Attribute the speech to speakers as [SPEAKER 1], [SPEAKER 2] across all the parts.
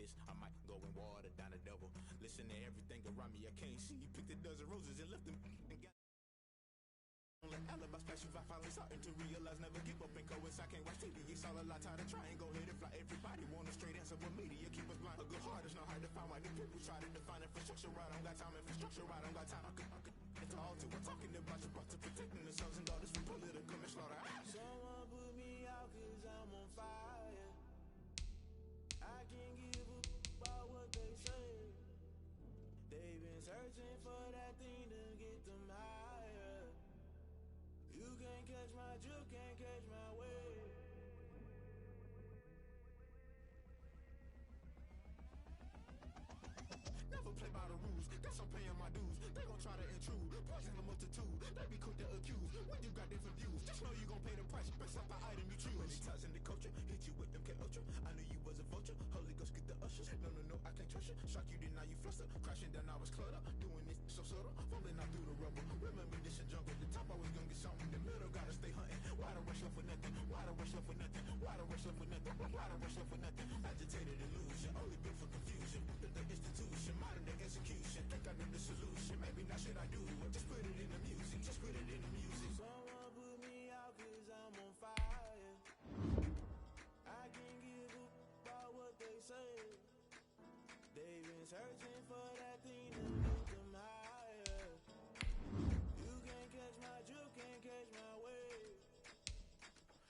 [SPEAKER 1] this. I might go and water down the devil. Listen to everything around me, I can't see. Picked a dozen roses and left them and got alibi special. I finally starting to realize never give up and coincide. I can't watch TV, it's all a lot. Tired of trying, go ahead and fly. Everybody want a straight answer, but media keep us blind. A good heart is not hard to find. Why the people try to define infrastructure right? I don't got time, infrastructure right? I don't got time. I could it's all to we're talking about you brought to protecting the sons and daughters from political and slaughter. Someone put me out cause I'm on fire. I can't give a about what they say. They've been searching for that thing to get them higher. You can't catch my drift, can't catch my wave. Never play by the rules, guess I'm paying my dues. They gon' try to intrude, poison the multitude. They be quick to accuse, when you got different views. Just know you gon' pay the price, based off the item you choose. Many times in the culture, hit you with them K-Ultra. I knew you was a vulture, Holy Ghost get the ushers. No, I can't trust you. Shock you, then now you fluster. Crashing down, I was cluttered. Doing this so subtle, fumbling out through the rubble. Remember this and jump at the top, always gonna get something. The middle gotta stay hunting. Why the rush left for nothing? Why the rush left for nothing? Why the rush left for nothing? Why the rush left for nothing? Agitated illusion, only built for confusion. The institution, modern day execution. Think I know the solution. Maybe not shit I do. Just put it in the music. Just put it in the music. Someone put me out cause I'm on fire. I can't give a about what they say. They've been searching for that thing to get them higher. You can't catch my drift, can't catch my wave.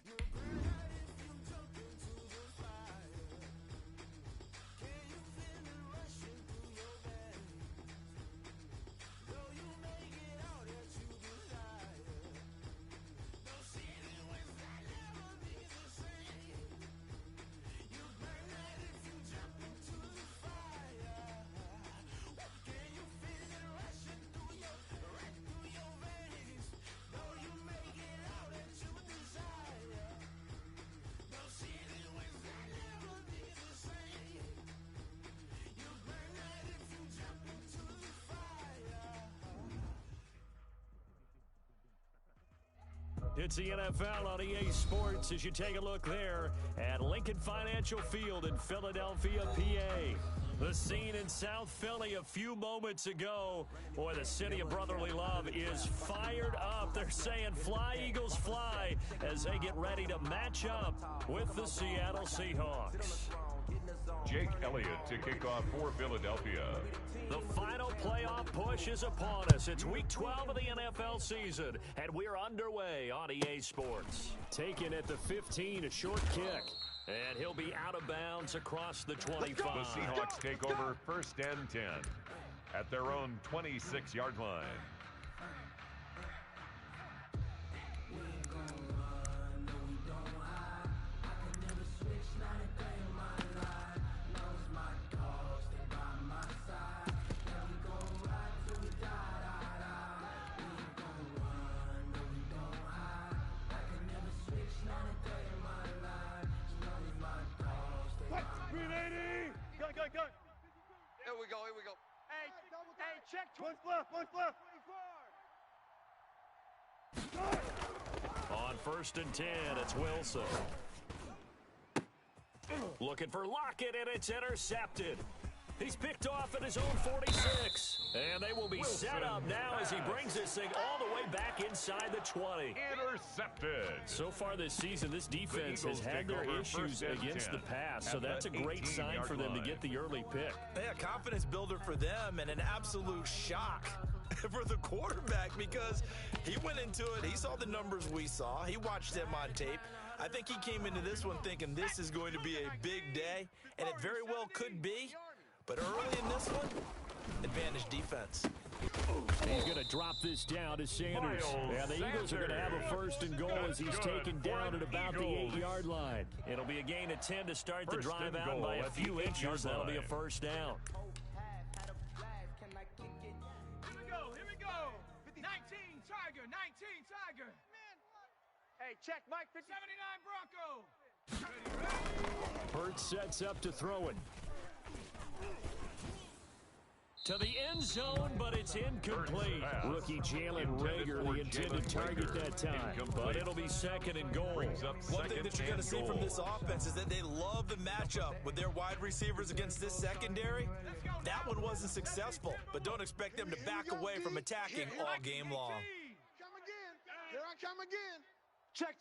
[SPEAKER 1] You're glad if you jump into the fire. Can you feel it rushing through your veins? Though you make it out that you desire. Don't see it was that never be the same. You burn that if you jump into the fire. Can you feel it rushing through your veins? Though you make it out that you desire. Don't see it was that never be the same. You burn that if you jump into the fire.
[SPEAKER 2] It's the NFL on EA Sports as you take a look there at Lincoln Financial Field in Philadelphia, PA. The scene in South Philly a few moments ago. Boy, the city of brotherly love is fired up. They're saying fly, Eagles, fly as they get ready to match up with the Seattle Seahawks.
[SPEAKER 3] Jake Elliott to kick off for Philadelphia.
[SPEAKER 2] The final playoff push is upon us. It's week 12 of the NFL season, and we're underway on EA Sports. Taken at the 15, a short kick. And he'll be out of bounds across the 25.
[SPEAKER 3] The Seahawks take over first and 10 at their own 26-yard line.
[SPEAKER 4] Go. Here we go. Hey, check. One's left.
[SPEAKER 2] On first and 10, it's Wilson. Looking for Lockett, and it's intercepted. He's picked off at his own 46. And they will be set up now as he brings this thing all the way back inside the 20.
[SPEAKER 3] Intercepted.
[SPEAKER 2] So far this season, this defense has had their issues against the pass, so that's a great sign for them to get the early pick.
[SPEAKER 5] Yeah, confidence builder for them and an absolute shock for the quarterback because he went into it. He saw the numbers we saw. He watched them on tape. I think he came into this one thinking this is going to be a big day, and it very well could be. But early in this one, advantage defense.
[SPEAKER 2] He's going to drop this down to Sanders. And the Eagles are going to have a first and goal as he's taken down at about the 8-yard line. It'll be a gain of 10 to start the drive out by a few inches. That'll be a first down.
[SPEAKER 4] Here we go. 19 Tiger. Hey, check, Mike. 79 Bronco.
[SPEAKER 2] Hurts sets up to throw it. To the end zone, but it's incomplete. Rookie Jalen Reagor, the intended target that time. But it'll be second and goal.
[SPEAKER 5] One thing that you're going to see from this offense is that they love the matchup with their wide receivers against this secondary. That one wasn't successful, but don't expect them to back away from attacking all game long.
[SPEAKER 4] Come again. Here I come again. Check.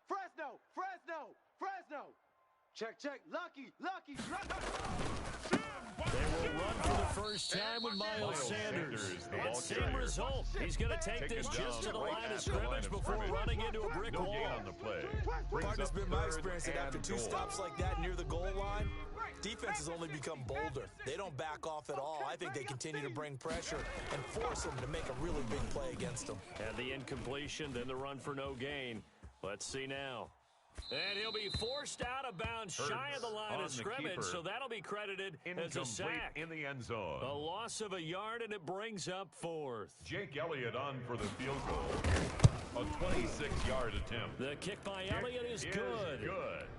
[SPEAKER 4] Fresno. Check. Lucky.
[SPEAKER 2] They will run for the first time with Miles Sanders. And same result. He's going to take this just to the line of scrimmage before running into a brick wall.
[SPEAKER 5] Part has been my experience that after two stops like that near the goal line, defense has only become bolder. They don't back off at all. I think they continue to bring pressure and force them to make a really big play against them.
[SPEAKER 2] And the incompletion, then the run for no gain. Let's see now. And he'll be forced out of bounds shy of the line of scrimmage, so that'll be credited as a sack.
[SPEAKER 3] In the end zone.
[SPEAKER 2] A loss of a yard, and it brings up fourth.
[SPEAKER 3] Jake Elliott on for the field goal. A 26-yard attempt.
[SPEAKER 2] The kick by Elliott is good.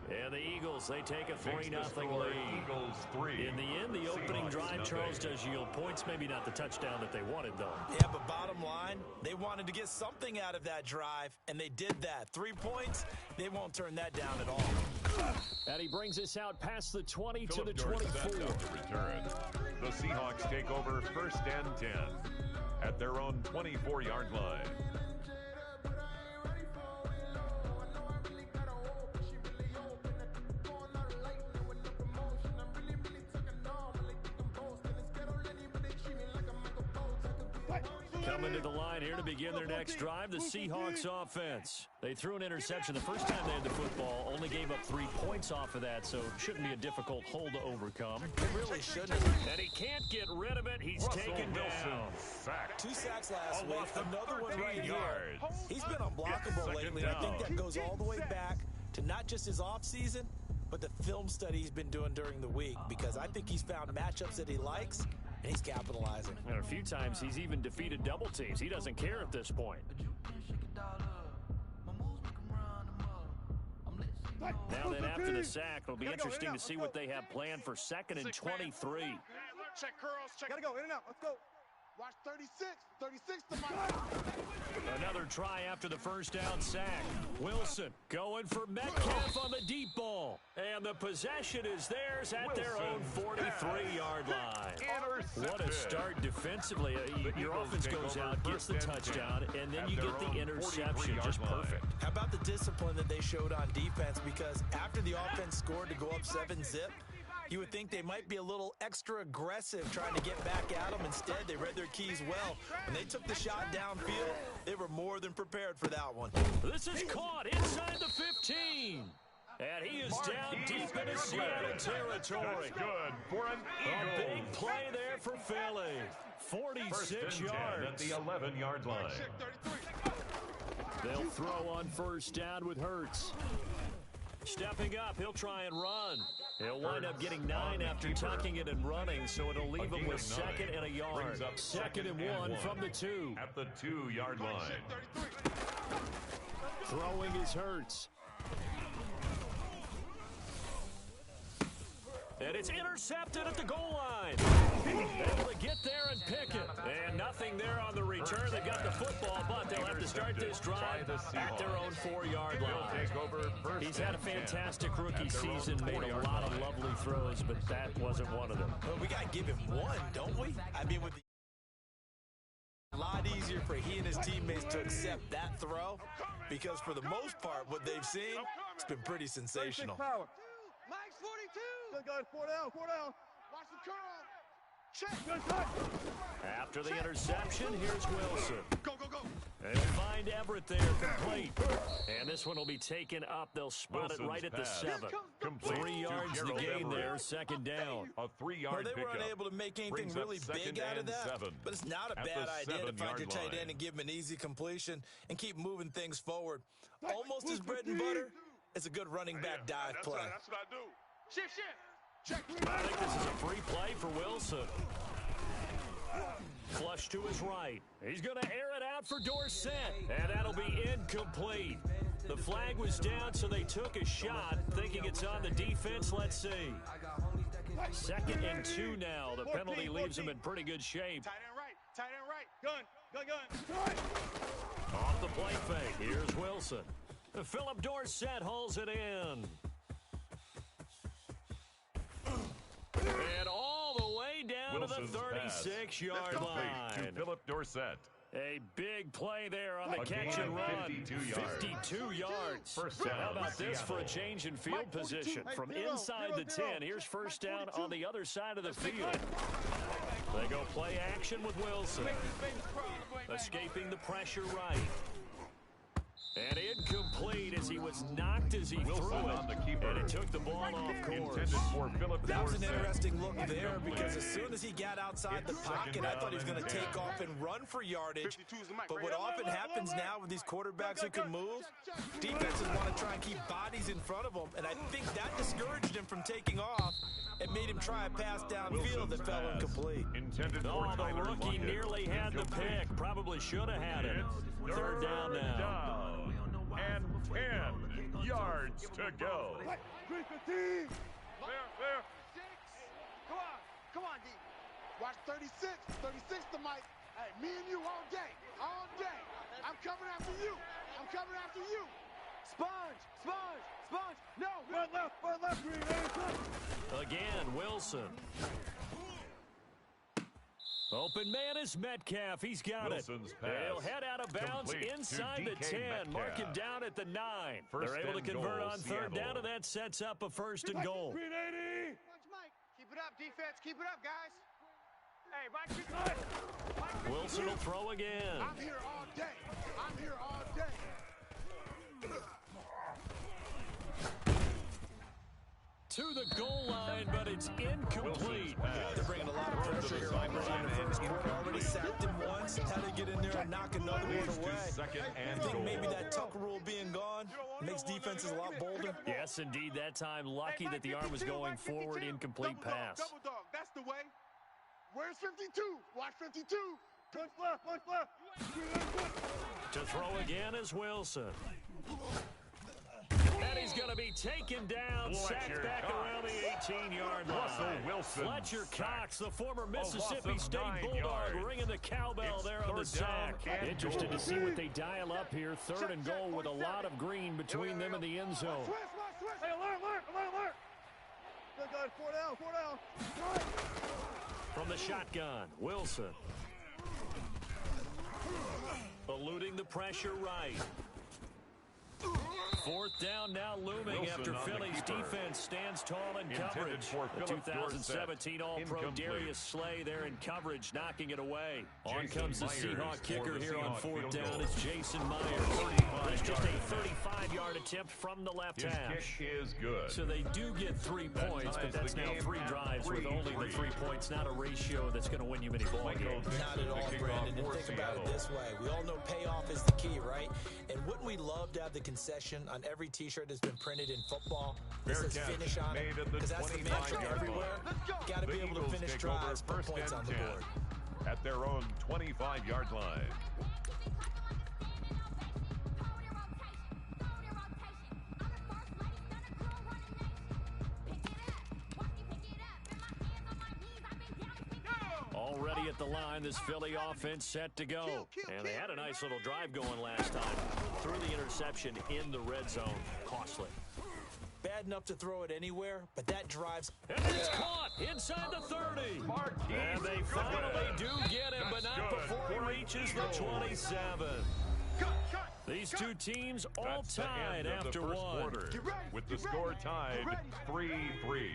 [SPEAKER 2] And the Eagles, they take a 3-0 lead.
[SPEAKER 3] Eagles 3.
[SPEAKER 2] In the end, the opening drive, Charles, does yield points. Maybe not the touchdown that they wanted, though.
[SPEAKER 5] Yeah, but bottom line, they wanted to get something out of that drive, and they did that. 3 points, they won't turn that down at all.
[SPEAKER 2] And he brings us out past the 20 to the
[SPEAKER 3] Phillip
[SPEAKER 2] 24.
[SPEAKER 3] Return. The Seahawks take over 1st and 10 at their own 24-yard line.
[SPEAKER 2] Coming to the line here to begin their next drive, the Seahawks offense. They threw an interception the first time they had the football, only gave up 3 points off of that, so it shouldn't be a difficult hole to overcome.
[SPEAKER 5] It really shouldn't.
[SPEAKER 2] And he can't get rid of it. He's taken down.
[SPEAKER 5] 2 sacks last week, another one right here. He's been unblockable lately, and I think that goes all the way back to not just his offseason, but the film study he's been doing during the week, because I think he's found matchups that he likes, and he's capitalizing.
[SPEAKER 2] And a few times he's even defeated double teams. He doesn't care at this point. Now then, after the sack, it'll be interesting to see what they have planned for 2nd and 23.
[SPEAKER 4] Check curls. Gotta go in and out. Let's go. Watch 36 to my.
[SPEAKER 2] Another try after the first down sack. Wilson going for Metcalf on the deep ball. And the possession is theirs at their own 43-yard line. What a start defensively. Your offense goes out, gets the touchdown, and then you get the interception. Just perfect.
[SPEAKER 5] How about the discipline that they showed on defense? Because after the offense scored to go up 7-zip, you would think they might be a little extra aggressive trying to get back at them. Instead, they read their keys well. When they took the shot downfield, they were more than prepared for that one.
[SPEAKER 2] This is caught inside the 15. And he is down deep into Seattle territory.
[SPEAKER 3] Good for an Eagle.
[SPEAKER 2] A big play there for Philly. 46 yards.
[SPEAKER 3] At the 11-yard line.
[SPEAKER 2] They'll throw on first down with Hurts. Stepping up, he'll try and run. He'll wind up getting 9 after tucking it and running, so it'll leave him with 2nd and a yard. 2nd and 1 from the 2.
[SPEAKER 3] At the 2-yard line.
[SPEAKER 2] Throwing is Hurts. And it's intercepted at the goal line. Able to get there and pick it. And nothing there on the return. They got the football, but they'll have to start this drive at their own 4-yard line. He's had a fantastic rookie season, made a lot of lovely throws, but that wasn't one of them.
[SPEAKER 5] Well, we got to give him one, don't we? I mean, with a lot easier for he and his teammates to accept that throw, because for the most part, what they've seen, it's been pretty sensational.
[SPEAKER 4] Mike's 42. Good, 4 down. Watch the curl. Check.
[SPEAKER 2] After the interception, here's Wilson.
[SPEAKER 4] Go.
[SPEAKER 2] And they'll find Everett there, complete. And this one will be taken up. They'll spot it right at the 7. 3 yards to gain there, 2nd down.
[SPEAKER 3] A 3-yard
[SPEAKER 5] Well, they were
[SPEAKER 3] pickup.
[SPEAKER 5] unable to make anything really big out of that, but it's not a bad idea to find your tight end and give him an easy completion and keep moving things forward. Almost his bread and butter. It's a good running back dive play.
[SPEAKER 4] That's what I do. Shift. Check.
[SPEAKER 2] I think this is a free play for Wilson. Flush to his right. He's going to air it out for Dorsett, and that'll be incomplete. The flag was down, so they took a shot, thinking it's on the defense. Let's see. 2nd and 2 now. The penalty leaves him in pretty good shape.
[SPEAKER 4] Tight end right. Tight end right. Gun.
[SPEAKER 2] Off the play fake. Here's Wilson. Philip Dorsett hauls it in. And all the way down
[SPEAKER 3] Wilson's
[SPEAKER 2] to the 36-yard line.
[SPEAKER 3] To Philip Dorsett.
[SPEAKER 2] A big play there on the catch and run. 52 yards.
[SPEAKER 3] First down.
[SPEAKER 2] How about this for a change in field position? From inside the 10, here's first down on the other side of the field. They go play action with Wilson. Escaping the pressure right. And incomplete as he was knocked as he
[SPEAKER 3] Wilson
[SPEAKER 2] threw it.
[SPEAKER 3] on the keeper.
[SPEAKER 2] And it took the ball off course.
[SPEAKER 3] Intended for Philip
[SPEAKER 5] That was an
[SPEAKER 3] Dorsett.
[SPEAKER 5] interesting look there because as soon as he got outside the pocket, I thought he was going to take off and run for yardage. But what often happens now with these quarterbacks who can move, defenses want to try and keep bodies in front of them, and I think that discouraged him from taking off and made him try a pass downfield that fell incomplete.
[SPEAKER 3] Intended for
[SPEAKER 2] Oh, the
[SPEAKER 3] Tyler
[SPEAKER 2] rookie
[SPEAKER 3] Lockett.
[SPEAKER 2] nearly had the pick. Probably should have had it. Third down now.
[SPEAKER 3] And 10 yards to go.
[SPEAKER 4] Clear. Come on, D. Watch 36. 36 to Mike. Hey, me and you all day. All day. I'm coming after you. Sponge. No. Run left, Green.
[SPEAKER 2] Again, Wilson. Open man is Metcalf. He's got
[SPEAKER 3] Wilson's
[SPEAKER 2] it.
[SPEAKER 3] pass
[SPEAKER 2] He'll head out of bounds
[SPEAKER 3] complete to
[SPEAKER 2] inside the
[SPEAKER 3] DK
[SPEAKER 2] 10.
[SPEAKER 3] Metcalf.
[SPEAKER 2] Mark him down at the 9.
[SPEAKER 3] First
[SPEAKER 2] They're able to
[SPEAKER 3] and
[SPEAKER 2] convert
[SPEAKER 3] goal,
[SPEAKER 2] on third
[SPEAKER 3] Seattle.
[SPEAKER 2] down, and that sets up a 1st and goal.
[SPEAKER 4] Green 80.
[SPEAKER 6] Keep it up, defense. Keep it up, guys. Hey, Mike,
[SPEAKER 2] Wilson will throw again.
[SPEAKER 4] I'm here all day.
[SPEAKER 2] To the goal line, but it's incomplete.
[SPEAKER 5] They're bringing a lot of pressure here on Brian in the first quarter. Already sacked him once. Had to get in there and knock another one away.
[SPEAKER 3] Second and
[SPEAKER 5] I think
[SPEAKER 3] goal.
[SPEAKER 5] maybe that Tucker rule being gone makes defenses a lot bolder.
[SPEAKER 2] Yes, indeed. That time, lucky that the arm was going forward. Incomplete pass.
[SPEAKER 4] Double dog. That's the way. Where's 52? Watch 52. Punch left.
[SPEAKER 2] To throw again is Wilson. And he's going to be taken down, sacked
[SPEAKER 3] Fletcher
[SPEAKER 2] back
[SPEAKER 3] Cox.
[SPEAKER 2] around the 18-yard line.
[SPEAKER 3] Russell Wilson
[SPEAKER 2] Fletcher Cox, the former
[SPEAKER 3] loss
[SPEAKER 2] Mississippi
[SPEAKER 3] of
[SPEAKER 2] State
[SPEAKER 3] 9
[SPEAKER 2] Bulldog,
[SPEAKER 3] yards.
[SPEAKER 2] ringing the cowbell
[SPEAKER 3] It's
[SPEAKER 2] there on the
[SPEAKER 3] third down
[SPEAKER 2] sack.
[SPEAKER 3] and
[SPEAKER 2] Interested
[SPEAKER 3] goal.
[SPEAKER 2] to see what they dial up here. 3rd and goal with a lot of green between them and the end zone.
[SPEAKER 4] Switch. Hey, alert. Good, 4 down.
[SPEAKER 2] From the shotgun, Wilson. Eluding the pressure right. 4th down now looming
[SPEAKER 3] Wilson
[SPEAKER 2] after
[SPEAKER 3] on the
[SPEAKER 2] Philly's
[SPEAKER 3] keeper.
[SPEAKER 2] defense stands tall in
[SPEAKER 3] Intended
[SPEAKER 2] coverage.
[SPEAKER 3] for
[SPEAKER 2] The
[SPEAKER 3] Philip
[SPEAKER 2] 2017
[SPEAKER 3] Dorsett.
[SPEAKER 2] All-Pro
[SPEAKER 3] Incomplete.
[SPEAKER 2] Darius Slay there in coverage, knocking it away. On
[SPEAKER 3] Jason
[SPEAKER 2] comes the
[SPEAKER 3] Myers
[SPEAKER 2] Seahawk
[SPEAKER 3] for
[SPEAKER 2] kicker
[SPEAKER 3] the
[SPEAKER 2] here on
[SPEAKER 3] Seahawk
[SPEAKER 2] 4th
[SPEAKER 3] field
[SPEAKER 2] down.
[SPEAKER 3] goal.
[SPEAKER 2] It's Jason Myers.
[SPEAKER 3] 35
[SPEAKER 2] It's just a
[SPEAKER 3] yards.
[SPEAKER 2] 35-yard attempt from the left
[SPEAKER 3] His
[SPEAKER 2] hash.
[SPEAKER 3] kick is good.
[SPEAKER 2] So they do get 3
[SPEAKER 3] That
[SPEAKER 2] points, but
[SPEAKER 3] ties
[SPEAKER 2] that's
[SPEAKER 3] the
[SPEAKER 2] now
[SPEAKER 3] game
[SPEAKER 2] 3
[SPEAKER 3] at
[SPEAKER 2] drives with only the 3 points. Not a ratio that's going to win you many ball games.
[SPEAKER 5] Not at all,
[SPEAKER 3] The kickoff
[SPEAKER 5] Brandon. And
[SPEAKER 3] for
[SPEAKER 5] think about it
[SPEAKER 3] Seattle.
[SPEAKER 5] this way. We all know payoff is the key, right? And wouldn't we love to have the concession on every T-shirt that's been printed in football? This
[SPEAKER 3] Fair
[SPEAKER 5] says
[SPEAKER 3] catch
[SPEAKER 5] finish on it.
[SPEAKER 3] made at the
[SPEAKER 5] Because that's the metric
[SPEAKER 3] 25-yard
[SPEAKER 5] everywhere.
[SPEAKER 3] line.
[SPEAKER 5] Got to
[SPEAKER 3] The
[SPEAKER 5] be able to
[SPEAKER 3] Eagles
[SPEAKER 5] finish
[SPEAKER 3] take over
[SPEAKER 5] drives, put
[SPEAKER 3] first
[SPEAKER 5] points
[SPEAKER 3] and
[SPEAKER 5] on the
[SPEAKER 3] 10
[SPEAKER 5] board.
[SPEAKER 3] at their own 25-yard line.
[SPEAKER 2] Already at the line, this Philly offense set to go. And they had a nice little drive going last time. Threw the interception in the red zone. Costly.
[SPEAKER 5] Bad enough to throw it anywhere, but that drives.
[SPEAKER 2] And it's caught inside the 30. And they finally do get him, but not before he reaches the 27. These two teams all
[SPEAKER 3] That's the
[SPEAKER 2] tied
[SPEAKER 3] end of
[SPEAKER 2] after
[SPEAKER 3] the first
[SPEAKER 2] one.
[SPEAKER 3] quarter, with the score tied 3-3.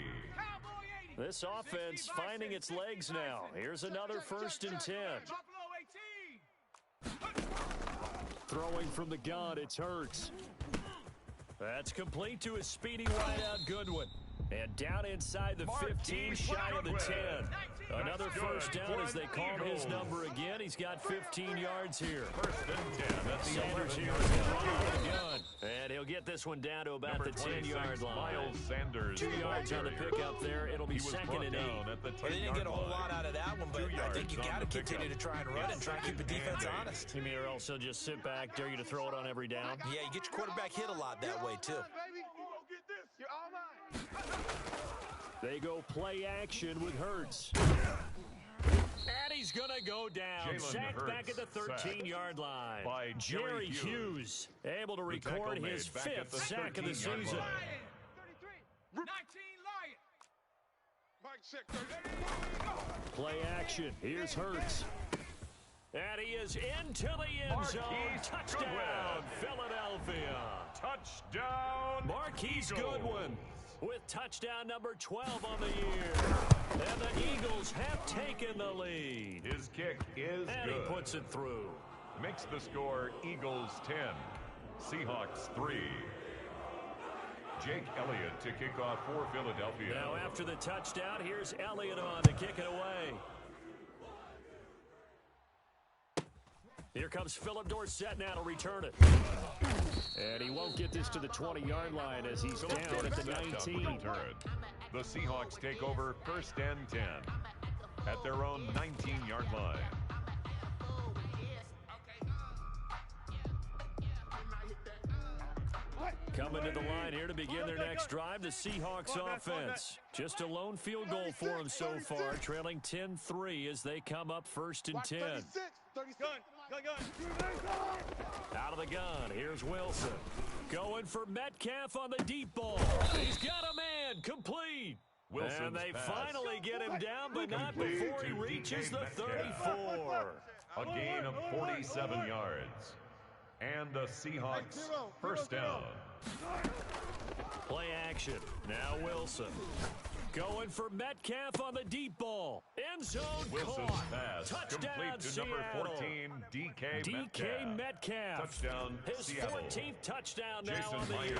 [SPEAKER 2] This offense finding its legs now. Here's another 1st and 10. Throwing from the gun, it's Hurts. That's complete to a speedy wideout Goodwin. And down inside the 15, shy of the 10. Another first down as they call his number again. He's got 15 yards here.
[SPEAKER 3] 1st and 10 at the
[SPEAKER 2] Sanders
[SPEAKER 3] 11
[SPEAKER 2] here
[SPEAKER 3] yard
[SPEAKER 2] is
[SPEAKER 3] line.
[SPEAKER 2] running with a gun. And he'll get this one down to about
[SPEAKER 3] Number
[SPEAKER 2] the
[SPEAKER 3] 26,
[SPEAKER 2] 10-yard line.
[SPEAKER 3] Miles Sanders.
[SPEAKER 2] 2 yards on the pickup there. It'll be
[SPEAKER 3] He was
[SPEAKER 2] 2nd
[SPEAKER 3] brought
[SPEAKER 2] and 8.
[SPEAKER 3] down at the 10-yard
[SPEAKER 5] Well, they didn't get a whole
[SPEAKER 3] line.
[SPEAKER 5] lot out of that one, but
[SPEAKER 3] 2
[SPEAKER 5] I think you
[SPEAKER 3] yards
[SPEAKER 5] got
[SPEAKER 3] on
[SPEAKER 5] to
[SPEAKER 3] the
[SPEAKER 5] continue to
[SPEAKER 3] pickup.
[SPEAKER 5] try and run and try and keep the defense honest.
[SPEAKER 2] You mean or else he'll just sit back, dare you to throw it on every down?
[SPEAKER 5] Yeah, you get your quarterback hit a lot that way, too.
[SPEAKER 4] Baby, you gonna get this. You're all mine.
[SPEAKER 2] They go play action with Hurts. And he's going to go down. Sacked back at the 13-yard line.
[SPEAKER 3] By
[SPEAKER 2] Jerry Hughes able to record his 5th sack of the season.
[SPEAKER 6] 33. 19 Lion.
[SPEAKER 4] Mike check 30.
[SPEAKER 2] Play action. Here's Hurts. And he is into the end zone. Touchdown, Philadelphia.
[SPEAKER 3] Touchdown,
[SPEAKER 2] Marquise
[SPEAKER 3] Eagles.
[SPEAKER 2] Goodwin with touchdown number 12 on the year. And the Eagles have taken the lead.
[SPEAKER 3] His kick is
[SPEAKER 2] And
[SPEAKER 3] good.
[SPEAKER 2] he puts it through.
[SPEAKER 3] Makes the score Eagles 10, Seahawks 3. Jake Elliott to kick off for Philadelphia.
[SPEAKER 2] Now after the touchdown, here's Elliott on to kick it away. Here comes Philip Dorsett now to return it. And he won't get this to the 20-yard line as he's down at the 19.
[SPEAKER 3] The Seahawks take over 1st and 10 at their own 19-yard line.
[SPEAKER 2] Coming to the line here to begin their next drive, the Seahawks offense. Just a lone field goal for them so far, trailing 10-3 as they come up 1st and 10.
[SPEAKER 4] 36.
[SPEAKER 2] Out of the gun, here's Wilson. Going for Metcalf on the deep ball. He's got a man, complete.
[SPEAKER 3] Wilson's
[SPEAKER 2] and they
[SPEAKER 3] pass.
[SPEAKER 2] finally get him down, but not
[SPEAKER 3] Complete
[SPEAKER 2] before he
[SPEAKER 3] to
[SPEAKER 2] reaches
[SPEAKER 3] DK
[SPEAKER 2] the
[SPEAKER 3] Metcalf.
[SPEAKER 2] 34.
[SPEAKER 3] A gain of 47 yards. And the Seahawks 1st down.
[SPEAKER 2] Play action. Now Wilson. Going for Metcalf on the deep ball. End zone
[SPEAKER 3] Wilson's
[SPEAKER 2] caught.
[SPEAKER 3] pass
[SPEAKER 2] Touchdown,
[SPEAKER 3] complete to number
[SPEAKER 2] Seattle.
[SPEAKER 3] 14,
[SPEAKER 2] DK Metcalf.
[SPEAKER 3] Touchdown,
[SPEAKER 2] His
[SPEAKER 3] Seattle.
[SPEAKER 2] 14th touchdown now
[SPEAKER 3] Jason
[SPEAKER 2] on the
[SPEAKER 3] Myers.
[SPEAKER 2] year.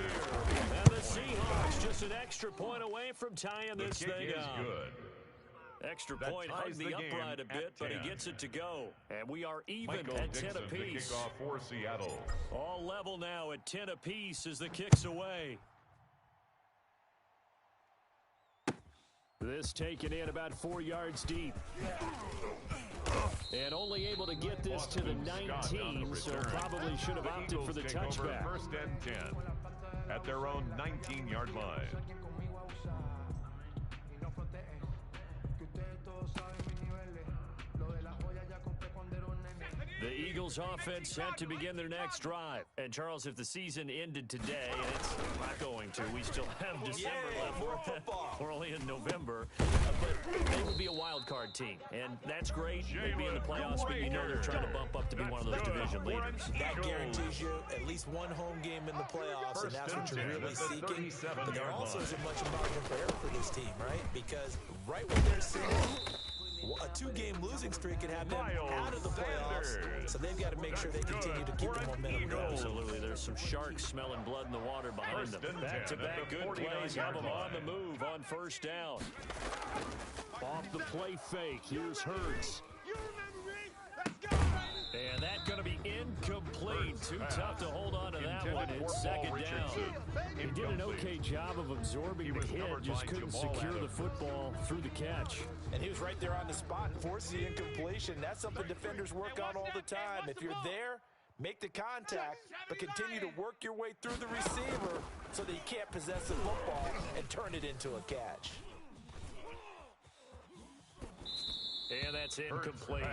[SPEAKER 2] And the Seahawks just an extra point away from tying
[SPEAKER 3] The
[SPEAKER 2] this
[SPEAKER 3] kick
[SPEAKER 2] thing
[SPEAKER 3] is
[SPEAKER 2] up.
[SPEAKER 3] good.
[SPEAKER 2] Extra
[SPEAKER 3] That
[SPEAKER 2] point
[SPEAKER 3] ties
[SPEAKER 2] hugged
[SPEAKER 3] the
[SPEAKER 2] the
[SPEAKER 3] game
[SPEAKER 2] upright a
[SPEAKER 3] at
[SPEAKER 2] bit, but he
[SPEAKER 3] 10.
[SPEAKER 2] gets it to go. And we are even
[SPEAKER 3] Michael
[SPEAKER 2] at
[SPEAKER 3] Dixon
[SPEAKER 2] 10
[SPEAKER 3] to
[SPEAKER 2] apiece.
[SPEAKER 3] kick off for Seattle.
[SPEAKER 2] All level now at 10 apiece as the kick's away. This taken in about 4 yards deep. And only able to get this to the 19, so probably should have opted for the
[SPEAKER 3] Eagles take over
[SPEAKER 2] touchback.
[SPEAKER 3] 1st and 10 at their own 19-yard line.
[SPEAKER 2] The Eagles offense set to begin their next drive. And Charles, if the season ended today, and it's not going to, we still have December left.
[SPEAKER 5] more football.
[SPEAKER 2] We're only in November. But they would be a wild card tean. And that's great. They'd be in the playoffs, but you know they're trying to bump up to be one of those division leaders.
[SPEAKER 5] That guarantees you at least one home game in the playoffs, and that's what you're really seeking. But there also isn't much margin for error for this team, right? Because right when they're sitting, a 2-game losing streak could have them out of the playoffs. So they've got to make sure they continue to keep the momentum going.
[SPEAKER 2] Absolutely. There's some sharks smelling blood in the water behind them. Back-to-back good plays have them on the move on 1st down. Off the play fake. Here's Hurts.
[SPEAKER 4] You remember me? Let's go, baby.
[SPEAKER 2] And that's going to be incomplete. Too tough to hold on to that one. It's 2nd down. He did an okay job of absorbing the hit, just couldn't secure the football through the catch.
[SPEAKER 5] And he was right there on the spot and forced the incompletion. That's something defenders work on all the time. If you're there, make the contact, but continue to work your way through the receiver so that you can't possess the football and turn it into a catch.
[SPEAKER 2] And that's incomplete.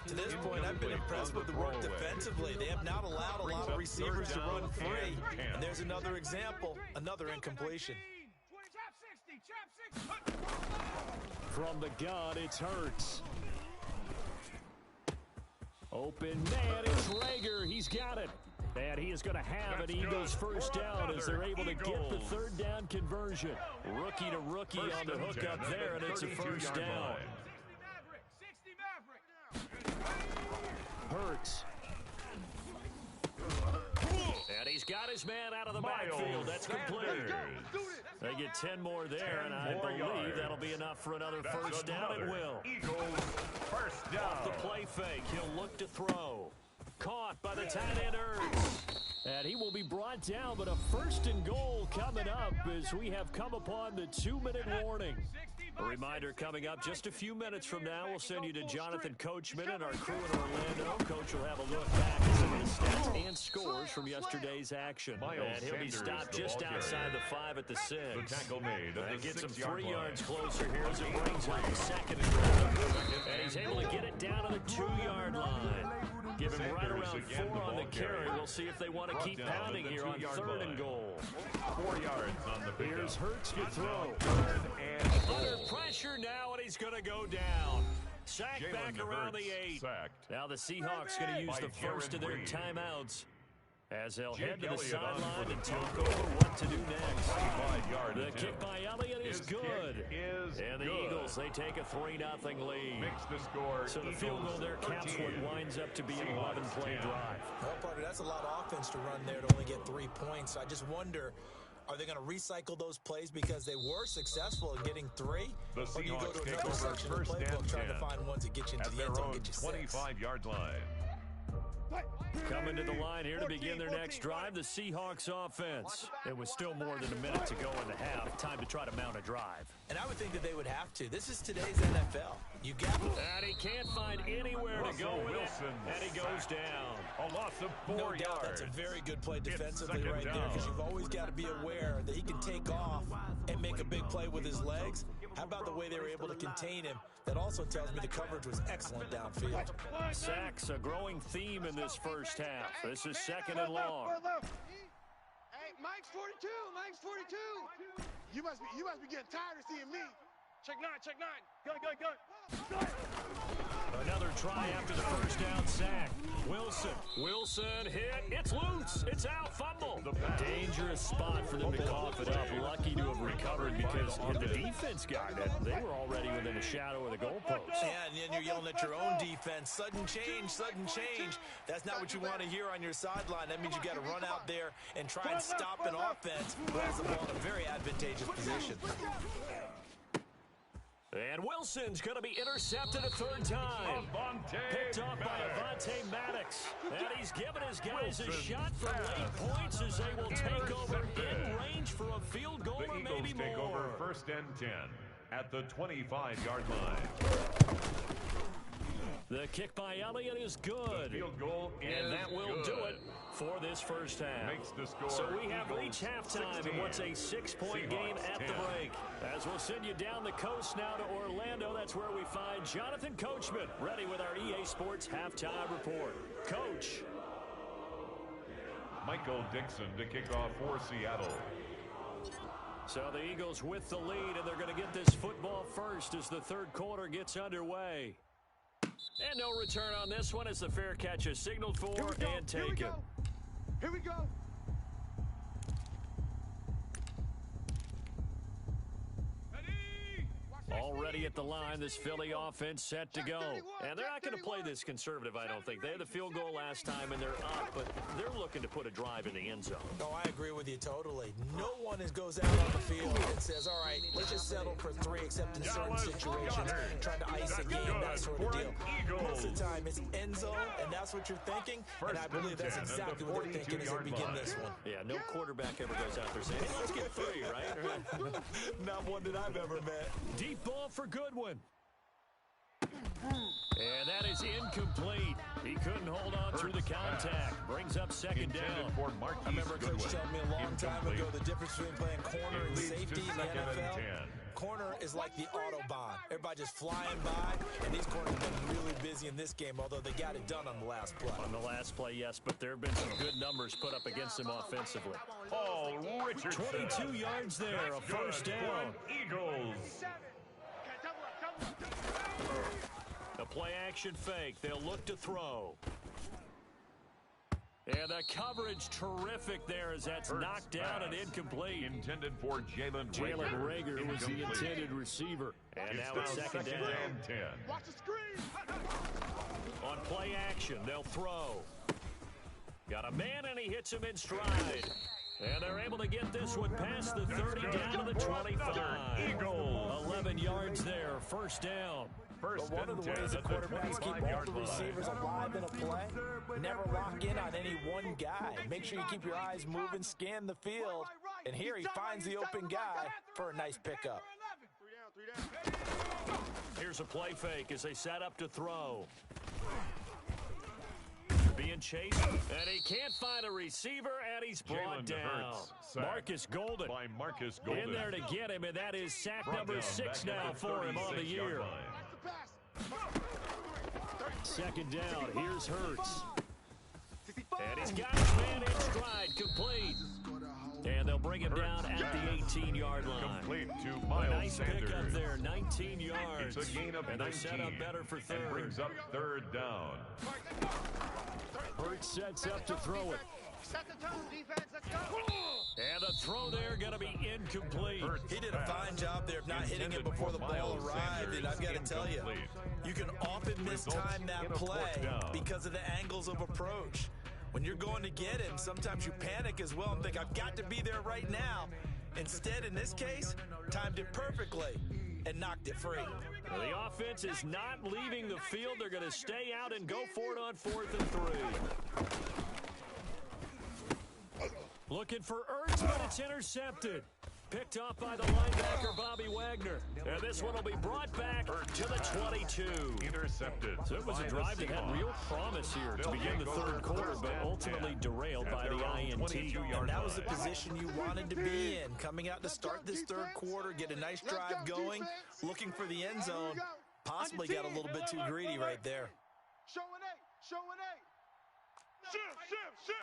[SPEAKER 5] To this point, I've been impressed with the work defensively. They have not allowed a lot of receivers to run free. And there's another example, another incompletion.
[SPEAKER 6] Trap 60.
[SPEAKER 2] From the gun, it's Hurts. Open man, it's Rager. He's got it. And he is going to have an Eagles 1st down as they're able to get the 3rd down conversion. Rookie to rookie on the hook up there, and it's a 1st down.
[SPEAKER 6] 60 Maverick.
[SPEAKER 2] Hurts. And he's got his man out of the backfield. That's complete. They get 10 more there, and I believe that'll be enough for another 1st down. It will.
[SPEAKER 3] Eagles 1st down.
[SPEAKER 2] Off the play fake, he'll look to throw. Caught by the tight end Hurts. And he will be brought down, but a 1st and goal coming up as we have come upon the 2-minute warning. A reminder coming up just a few minutes from now, we'll send you to Jonathan Coachman and our crew in Orlando. Coach will have a look back at some of the stats and scores from yesterday's action. And he'll be stopped just outside the 5 at the 6.
[SPEAKER 3] The tackle made at the
[SPEAKER 2] gets him
[SPEAKER 3] 6-yard
[SPEAKER 2] 3
[SPEAKER 3] line.
[SPEAKER 2] yards closer here as it brings up the 2nd and goal. And he's able to get it down to the 2-yard line. Give him right around 4 on the carry. We'll see if they want to keep pounding here on 3rd and goal.
[SPEAKER 3] 4 yards on the pickup.
[SPEAKER 2] Here's Hurts to throw.
[SPEAKER 3] And
[SPEAKER 2] Under pressure now, and he's going to go down. Sacked
[SPEAKER 3] Jalen
[SPEAKER 2] back around the
[SPEAKER 3] Hurts
[SPEAKER 2] 8.
[SPEAKER 3] sacked.
[SPEAKER 2] Now the Seahawks going to use the first of their timeouts as they'll head to the sideline and talk over what to do next. The kick by Elliott is good. And the Eagles, they take a 3-0 lead.
[SPEAKER 3] Makes the score.
[SPEAKER 2] So the field goal there caps what winds up to be an 11-play drive.
[SPEAKER 5] Well, Parker, that's a lot of offense to run there to only get 3 points. I just wonder, are they going to recycle those plays because they were successful in getting 3?
[SPEAKER 3] The
[SPEAKER 5] Or do you go
[SPEAKER 3] Seahawks
[SPEAKER 5] to
[SPEAKER 3] take
[SPEAKER 5] another
[SPEAKER 3] over
[SPEAKER 5] section of the
[SPEAKER 3] first and
[SPEAKER 5] playbook trying to
[SPEAKER 3] 10
[SPEAKER 5] find ones that get you into
[SPEAKER 3] at
[SPEAKER 5] the
[SPEAKER 3] their
[SPEAKER 5] end zone,
[SPEAKER 3] own
[SPEAKER 5] get you 6?
[SPEAKER 3] 25-yard line.
[SPEAKER 2] Coming to the line here to begin their next drive, the Seahawks offense. It was still more than a minute to go in the half. Time to try to mount a drive.
[SPEAKER 5] And I would think that they would have to. This is today's NFL. You got to.
[SPEAKER 2] And he can't find anywhere to go with it. And he goes down.
[SPEAKER 3] A loss of 4
[SPEAKER 5] No doubt
[SPEAKER 3] yards.
[SPEAKER 5] that's a very good play
[SPEAKER 3] It's
[SPEAKER 5] defensively
[SPEAKER 3] second
[SPEAKER 5] right there,
[SPEAKER 3] down.
[SPEAKER 5] because you've always got to be aware that he can take off and make a big play with his legs. How about the way they were able to contain him? That also tells me the coverage was excellent downfield.
[SPEAKER 2] Sacks, a growing theme in this first half. This is 2nd and long.
[SPEAKER 4] Hey, Mike's 42. Mike's 42. You must be getting tired of seeing me.
[SPEAKER 6] Check 9, check 9. Gun.
[SPEAKER 2] Another try after the first down sack. Wilson hit. It's loose. It's out. Fumble. Dangerous spot for them to cough it up. Lucky to have recovered because if the defense got it, they were already within a shadow of the goalpost.
[SPEAKER 5] Yeah, and then you're yelling at your own defense. Sudden change, sudden change. That's not what you want to hear on your sideline. That means you got to run out there and try and stop an offense who has the ball in a very advantageous position.
[SPEAKER 2] And Wilson's going to be intercepted a 3rd time. Picked off by Avonte Maddox. And he's given his guys a shot for late points as they will take over in range for a field goal or maybe
[SPEAKER 3] Eagles take
[SPEAKER 2] more.
[SPEAKER 3] over 1st and 10 at the 25-yard line.
[SPEAKER 2] The kick by Elliott is good.
[SPEAKER 3] The field goal is
[SPEAKER 2] And that will
[SPEAKER 3] good.
[SPEAKER 2] do it for this first half.
[SPEAKER 3] Makes the score.
[SPEAKER 2] So we have
[SPEAKER 3] Eagles
[SPEAKER 2] reached halftime
[SPEAKER 3] 16,
[SPEAKER 2] in what's a 6-point game
[SPEAKER 3] Seahawks
[SPEAKER 2] at
[SPEAKER 3] 10.
[SPEAKER 2] the break. As we'll send you down the coast now to Orlando, that's where we find Jonathan Coachman, ready with our EA Sports halftime report. Coach.
[SPEAKER 3] Michael Dixon to kick off for Seattle.
[SPEAKER 2] So the Eagles with the lead, and they're going to get this football first as the 3rd quarter gets underway. And no return on this one as the fair catch is signaled for and taken.
[SPEAKER 4] Here we go.
[SPEAKER 2] Already at the line, this Philly offense set to go. And they're not going to play this conservative, I don't think. They had the field goal last time, and they're up, but they're looking to put a drive in the end zone.
[SPEAKER 5] No, I agree with you totally. No one goes out on the field and says, all right, let's just settle for 3, except in certain situations, trying to ice a game, that sort of deal. Most of the time, it's end zone, and that's what you're thinking, and I believe that's exactly what they're thinking as they begin this one.
[SPEAKER 2] Yeah, no quarterback ever goes out there saying, hey, let's get 3, right?
[SPEAKER 5] Not one that I've ever met.
[SPEAKER 2] Deep ball for Goodwin. And that is incomplete. He couldn't hold on through the contact. Brings up 2nd down.
[SPEAKER 3] For
[SPEAKER 5] I remember Coach telling me a long time ago the difference between playing corner and safety in the NFL. Corner is like the Autobahn. Everybody just flying by, and these corners have been really busy in this game, although they got it done on the last play.
[SPEAKER 2] On the last play, yes, but there have been some good numbers put up against him offensively.
[SPEAKER 3] Oh, Richardson.
[SPEAKER 2] 22 yards there, a first down.
[SPEAKER 3] Eagles.
[SPEAKER 2] A play-action fake. They'll look to throw. And the coverage terrific there as that's knocked down and incomplete.
[SPEAKER 3] Intended for Jalen
[SPEAKER 2] Rager was the intended receiver. And now it's 2nd down.
[SPEAKER 3] And 10.
[SPEAKER 4] Watch the screen.
[SPEAKER 2] On play action, they'll throw. Got a man, and he hits him in stride. And they're able to get this one past the 30 down to the 25.
[SPEAKER 3] Eagles.
[SPEAKER 2] 11 yards there, first down.
[SPEAKER 5] But one of the ways the quarterbacks keep all the receivers alive in a play, never lock in on any one guy. Make sure you keep your eyes moving, scan the field, and here he finds the open guy for a nice pickup.
[SPEAKER 4] 3 down.
[SPEAKER 2] here's a play fake as they set up to throw. Being chased, and he can't find a receiver, and he's brought down. Marcus Golden.
[SPEAKER 3] By Marcus Golden.
[SPEAKER 2] In there to get him, and that is sack number 6 now for him on the year. Second down, here's Hurts. And he's got his man in stride, complete. And they'll bring him down at the 18-yard line.
[SPEAKER 3] Complete to Miles
[SPEAKER 2] nice
[SPEAKER 3] Sanders.
[SPEAKER 2] pick up there, 19 yards.
[SPEAKER 3] It's a gain of 19.
[SPEAKER 2] And they set up better for third.
[SPEAKER 3] And brings up third down.
[SPEAKER 2] Hurts sets up to throw it.
[SPEAKER 6] Set the tone, defense. Let's go.
[SPEAKER 2] And the throw there going to be incomplete.
[SPEAKER 5] He did a fine job there of not hitting it before the ball arrived, and I've got to tell you, you can often mistime that play because of the angles of approach. When you're going to get him, sometimes you panic as well and think, I've got to be there right now. Instead, in this case, timed it perfectly and knocked it free.
[SPEAKER 2] Well, the offense is not leaving the field. They're going to stay out and go for it on 4th and 3. Looking for Ertz, but it's intercepted. Picked off by the linebacker, Bobby Wagner. And this one will be brought back to the 22.
[SPEAKER 3] Intercepted.
[SPEAKER 2] So it was a drive that had real promise here to begin the third quarter, but ultimately derailed by the INT.
[SPEAKER 5] And that was the position you wanted to be in. Coming out to start this third quarter, get a nice drive going, looking for the end zone. Possibly got a little bit too greedy right there.
[SPEAKER 4] Show an 8. Show an 8. Shift.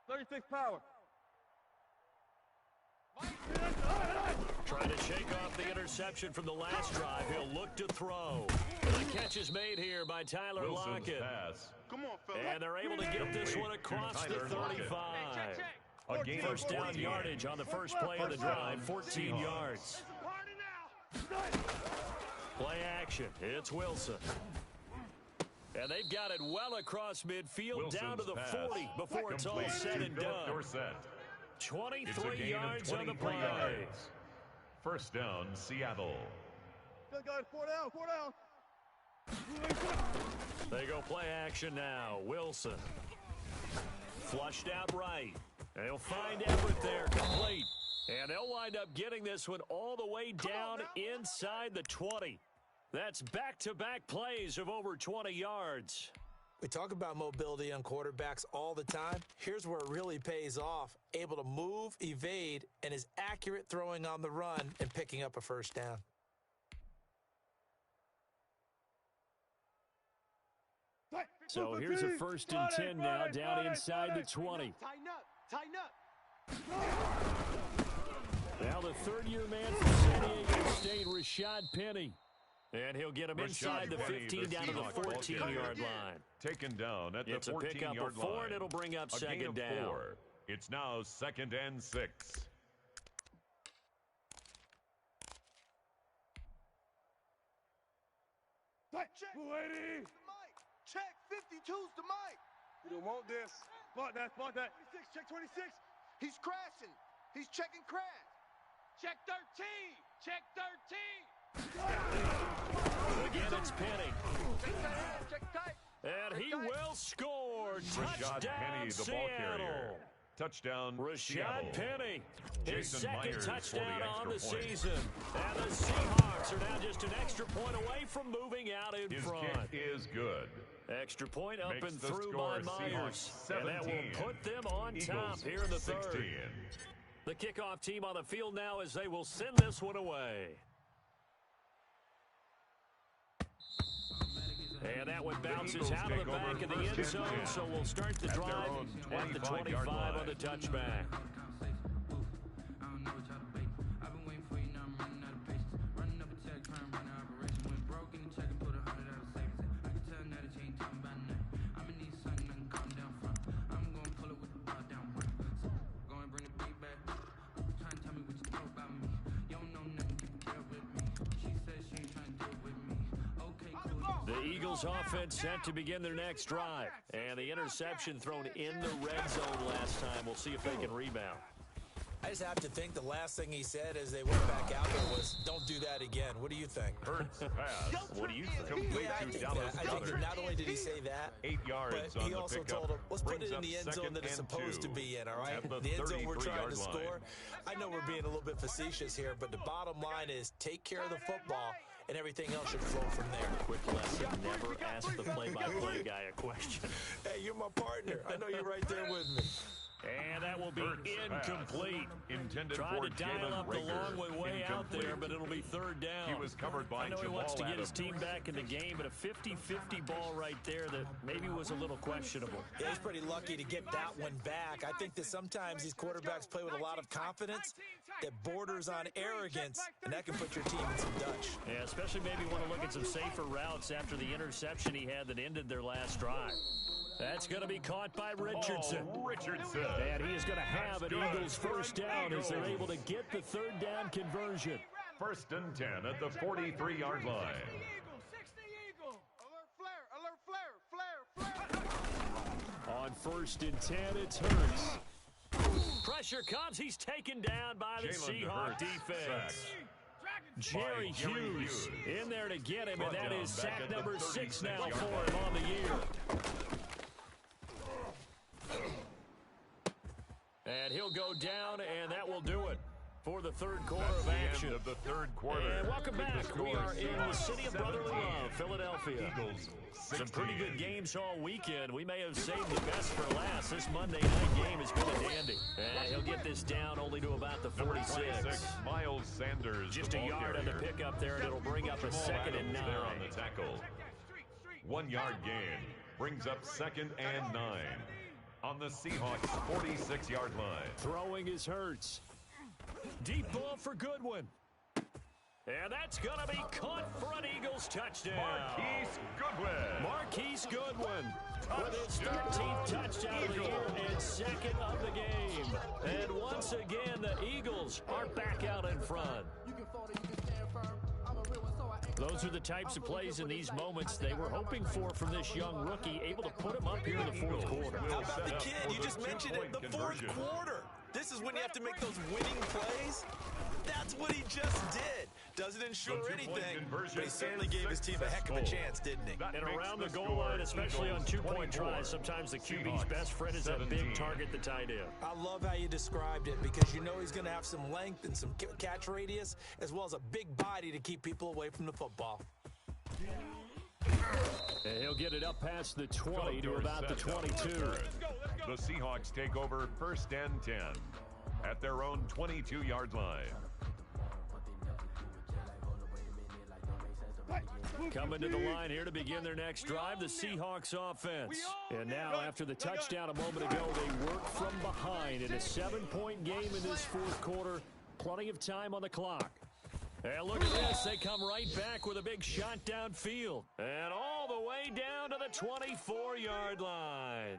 [SPEAKER 6] 36 power.
[SPEAKER 2] Trying to shake off the interception from the last drive. He'll look to throw. The catch is made here by Tyler Lockett.
[SPEAKER 3] Pass.
[SPEAKER 4] Come on, fella.
[SPEAKER 2] And they're able to get this one across the 35.
[SPEAKER 3] A gain
[SPEAKER 2] First
[SPEAKER 3] of
[SPEAKER 2] down
[SPEAKER 3] 14.
[SPEAKER 2] yardage on the first play of the drive, 14 yards. Play action. It's Wilson. And they've got it well across midfield,
[SPEAKER 3] Wilson's
[SPEAKER 2] down to the
[SPEAKER 3] pass.
[SPEAKER 2] 40 before it's all
[SPEAKER 3] Complete
[SPEAKER 2] said
[SPEAKER 3] to
[SPEAKER 2] and
[SPEAKER 3] Philip
[SPEAKER 2] done.
[SPEAKER 3] Dorsett.
[SPEAKER 2] 23 yards on the
[SPEAKER 3] 23
[SPEAKER 2] play.
[SPEAKER 3] yards. First down, Seattle.
[SPEAKER 6] Good guys, 4 down.
[SPEAKER 2] They go play action now. Wilson. Flushed out right. And he'll find Everett there, complete. And they'll wind up getting this one all the way down inside the 20. That's back-to-back plays of over 20 yards.
[SPEAKER 5] We talk about mobility on quarterbacks all the time. Here's where it really pays off. Able to move, evade, and is accurate throwing on the run and picking up a first down.
[SPEAKER 2] So here's a 1st and 10 now, down inside the 20.
[SPEAKER 6] Tighten up.
[SPEAKER 2] Now the third-year man from San Diego State, Rashad Penny. And he'll get him inside the 15 down to the 14-yard line.
[SPEAKER 3] Taken down at the 14-yard line.
[SPEAKER 2] It's a pickup of 4, and it'll bring up second down.
[SPEAKER 3] 4. It's now 2nd and 6.
[SPEAKER 4] Check. 280. Mike. Check. 52's the Mike.
[SPEAKER 6] You don't want this. Spot that.
[SPEAKER 4] 26. Check 26. He's crashing. He's checking crash.
[SPEAKER 6] Check 13. Check 13.
[SPEAKER 2] Again, it's Penny.
[SPEAKER 6] Check tight.
[SPEAKER 2] And he will score.
[SPEAKER 3] Rashad
[SPEAKER 2] Touchdown,
[SPEAKER 3] Penny, the ball
[SPEAKER 2] Seattle.
[SPEAKER 3] carrier. Touchdown, Seattle.
[SPEAKER 2] Rashad Penny, his
[SPEAKER 3] Jason
[SPEAKER 2] second
[SPEAKER 3] Myers
[SPEAKER 2] touchdown
[SPEAKER 3] for
[SPEAKER 2] on
[SPEAKER 3] the
[SPEAKER 2] the
[SPEAKER 3] extra point.
[SPEAKER 2] season. And the Seahawks are now just an extra point away from moving out in
[SPEAKER 3] His
[SPEAKER 2] front.
[SPEAKER 3] kick is good.
[SPEAKER 2] Extra point up
[SPEAKER 3] Makes
[SPEAKER 2] and
[SPEAKER 3] the
[SPEAKER 2] through
[SPEAKER 3] score
[SPEAKER 2] by Myers.
[SPEAKER 3] Seahawks
[SPEAKER 2] And that
[SPEAKER 3] 17.
[SPEAKER 2] will put them on top
[SPEAKER 3] Eagles
[SPEAKER 2] here in the
[SPEAKER 3] 16.
[SPEAKER 2] third. The kickoff team on the field now as they will send this one away. And that one bounces out of the back of the end zone, so we'll start the drive at the 25 on the touchback. The Eagles offense set to begin their next drive. And the interception thrown in the red zone last time. We'll see if they can rebound.
[SPEAKER 5] I just have to think the last thing he said as they went back out there was, don't do that again. What do you think?
[SPEAKER 3] Hurts pass.
[SPEAKER 2] What do you think?
[SPEAKER 3] Complete
[SPEAKER 5] I
[SPEAKER 3] to
[SPEAKER 5] think
[SPEAKER 3] Dallas
[SPEAKER 5] that. I think that not only did he say that,
[SPEAKER 3] 8 yards
[SPEAKER 5] but
[SPEAKER 3] on
[SPEAKER 5] he
[SPEAKER 3] the
[SPEAKER 5] also
[SPEAKER 3] pickup.
[SPEAKER 5] told him, let's put it
[SPEAKER 3] Brings
[SPEAKER 5] in the
[SPEAKER 3] up
[SPEAKER 5] end zone that it's
[SPEAKER 3] second and
[SPEAKER 5] supposed to
[SPEAKER 3] 2
[SPEAKER 5] be in, all right?
[SPEAKER 3] at the
[SPEAKER 5] The end zone we're trying to
[SPEAKER 3] 33-yard
[SPEAKER 5] score.
[SPEAKER 3] line.
[SPEAKER 5] I know we're being a little bit facetious here, but the bottom line is take care of the football, and everything else should flow from there.
[SPEAKER 2] Quick lesson, never ask the play-by-play guy a question.
[SPEAKER 5] Hey, you're my partner. I know you're right there with me.
[SPEAKER 2] And that will be incomplete.
[SPEAKER 3] Intended
[SPEAKER 2] Trying
[SPEAKER 3] for
[SPEAKER 2] to dial
[SPEAKER 3] Jalen
[SPEAKER 2] up the
[SPEAKER 3] Rager.
[SPEAKER 2] long way out there, but it'll be third down.
[SPEAKER 3] He was covered by
[SPEAKER 2] I know he
[SPEAKER 3] Jamal
[SPEAKER 2] wants to get his
[SPEAKER 3] Adams.
[SPEAKER 2] team back in the game, but a 50-50 ball right there that maybe was a little questionable.
[SPEAKER 5] Yeah, he's pretty lucky to get that one back. I think that sometimes these quarterbacks play with a lot of confidence that borders on arrogance, and that can put your team in some Dutch.
[SPEAKER 2] Yeah, especially maybe want to look at some safer routes after the interception he had that ended their last drive. That's going to be caught by Richardson.
[SPEAKER 3] Oh, Richardson.
[SPEAKER 2] And he is going to have an Eagles first down as they're able to get the third down conversion.
[SPEAKER 3] First and 10 at the 43-yard line.
[SPEAKER 4] Alert flare.
[SPEAKER 2] On first and 10, it's Hurts. Pressure comes. He's taken down by the
[SPEAKER 3] Jalen
[SPEAKER 2] Seahawk
[SPEAKER 3] Hurts
[SPEAKER 2] defense.
[SPEAKER 3] sacked.
[SPEAKER 2] Jerry Hughes in there to get him, and that is sack
[SPEAKER 3] Back at the
[SPEAKER 2] number 6 now
[SPEAKER 3] 36-yard
[SPEAKER 2] for
[SPEAKER 3] line.
[SPEAKER 2] him on the year. And he'll go down, and that will do it for the third quarter
[SPEAKER 3] That's
[SPEAKER 2] of
[SPEAKER 3] the
[SPEAKER 2] action.
[SPEAKER 3] end of the third quarter.
[SPEAKER 2] And welcome
[SPEAKER 3] With
[SPEAKER 2] back.
[SPEAKER 3] the
[SPEAKER 2] We
[SPEAKER 3] score,
[SPEAKER 2] are in the city of brotherly
[SPEAKER 3] 17.
[SPEAKER 2] love, Philadelphia.
[SPEAKER 3] Eagles
[SPEAKER 2] Some pretty
[SPEAKER 3] 16.
[SPEAKER 2] good games all weekend. We may have saved the best for last. This Monday night game has been a dandy. And he'll get this down only to about the 46.
[SPEAKER 3] 26, Miles Sanders.
[SPEAKER 2] Just
[SPEAKER 3] the
[SPEAKER 2] a
[SPEAKER 3] ball
[SPEAKER 2] yard on the
[SPEAKER 3] carrier.
[SPEAKER 2] pickup there, and it'll bring up a
[SPEAKER 3] Jamal
[SPEAKER 2] second and
[SPEAKER 3] Adams there on
[SPEAKER 2] 9.
[SPEAKER 3] the tackle. 1 yard gain brings up second and 9 on the Seahawks 46-yard line.
[SPEAKER 2] Throwing is Hurts. Deep ball for Goodwin. And that's going to be caught for an Eagles touchdown.
[SPEAKER 3] Marquise Goodwin.
[SPEAKER 2] Marquise Goodwin with his 13th touchdown of the year and second of the game. And once again, the Eagles are back out in front. Those are the types of plays in these moments they were hoping for from this young rookie, able to put him up here in the fourth quarter.
[SPEAKER 5] How about the kid? You just mentioned it, the fourth quarter. This is when you have to make those winning plays. That's what he just did. Doesn't ensure anything, but he certainly gave his team a heck of a chance, didn't he?
[SPEAKER 2] And around the goal line, especially on two-point tries, sometimes the QB's best friend is that big target, the tight end.
[SPEAKER 5] I love how you described it because you know he's going to have some length and some catch radius as well as a big body to keep people away from the football.
[SPEAKER 2] And he'll get it up past the 20 to about the 22.
[SPEAKER 3] The Seahawks take over first and 10 at their own 22-yard line.
[SPEAKER 2] Coming to the line here to begin their next drive, the Seahawks offense. And now, after the touchdown a moment ago, they work from behind in a 7-point game in this fourth quarter. Plenty of time on the clock. And look at this. They come right back with a big shot downfield. And all the way down to the 24-yard line.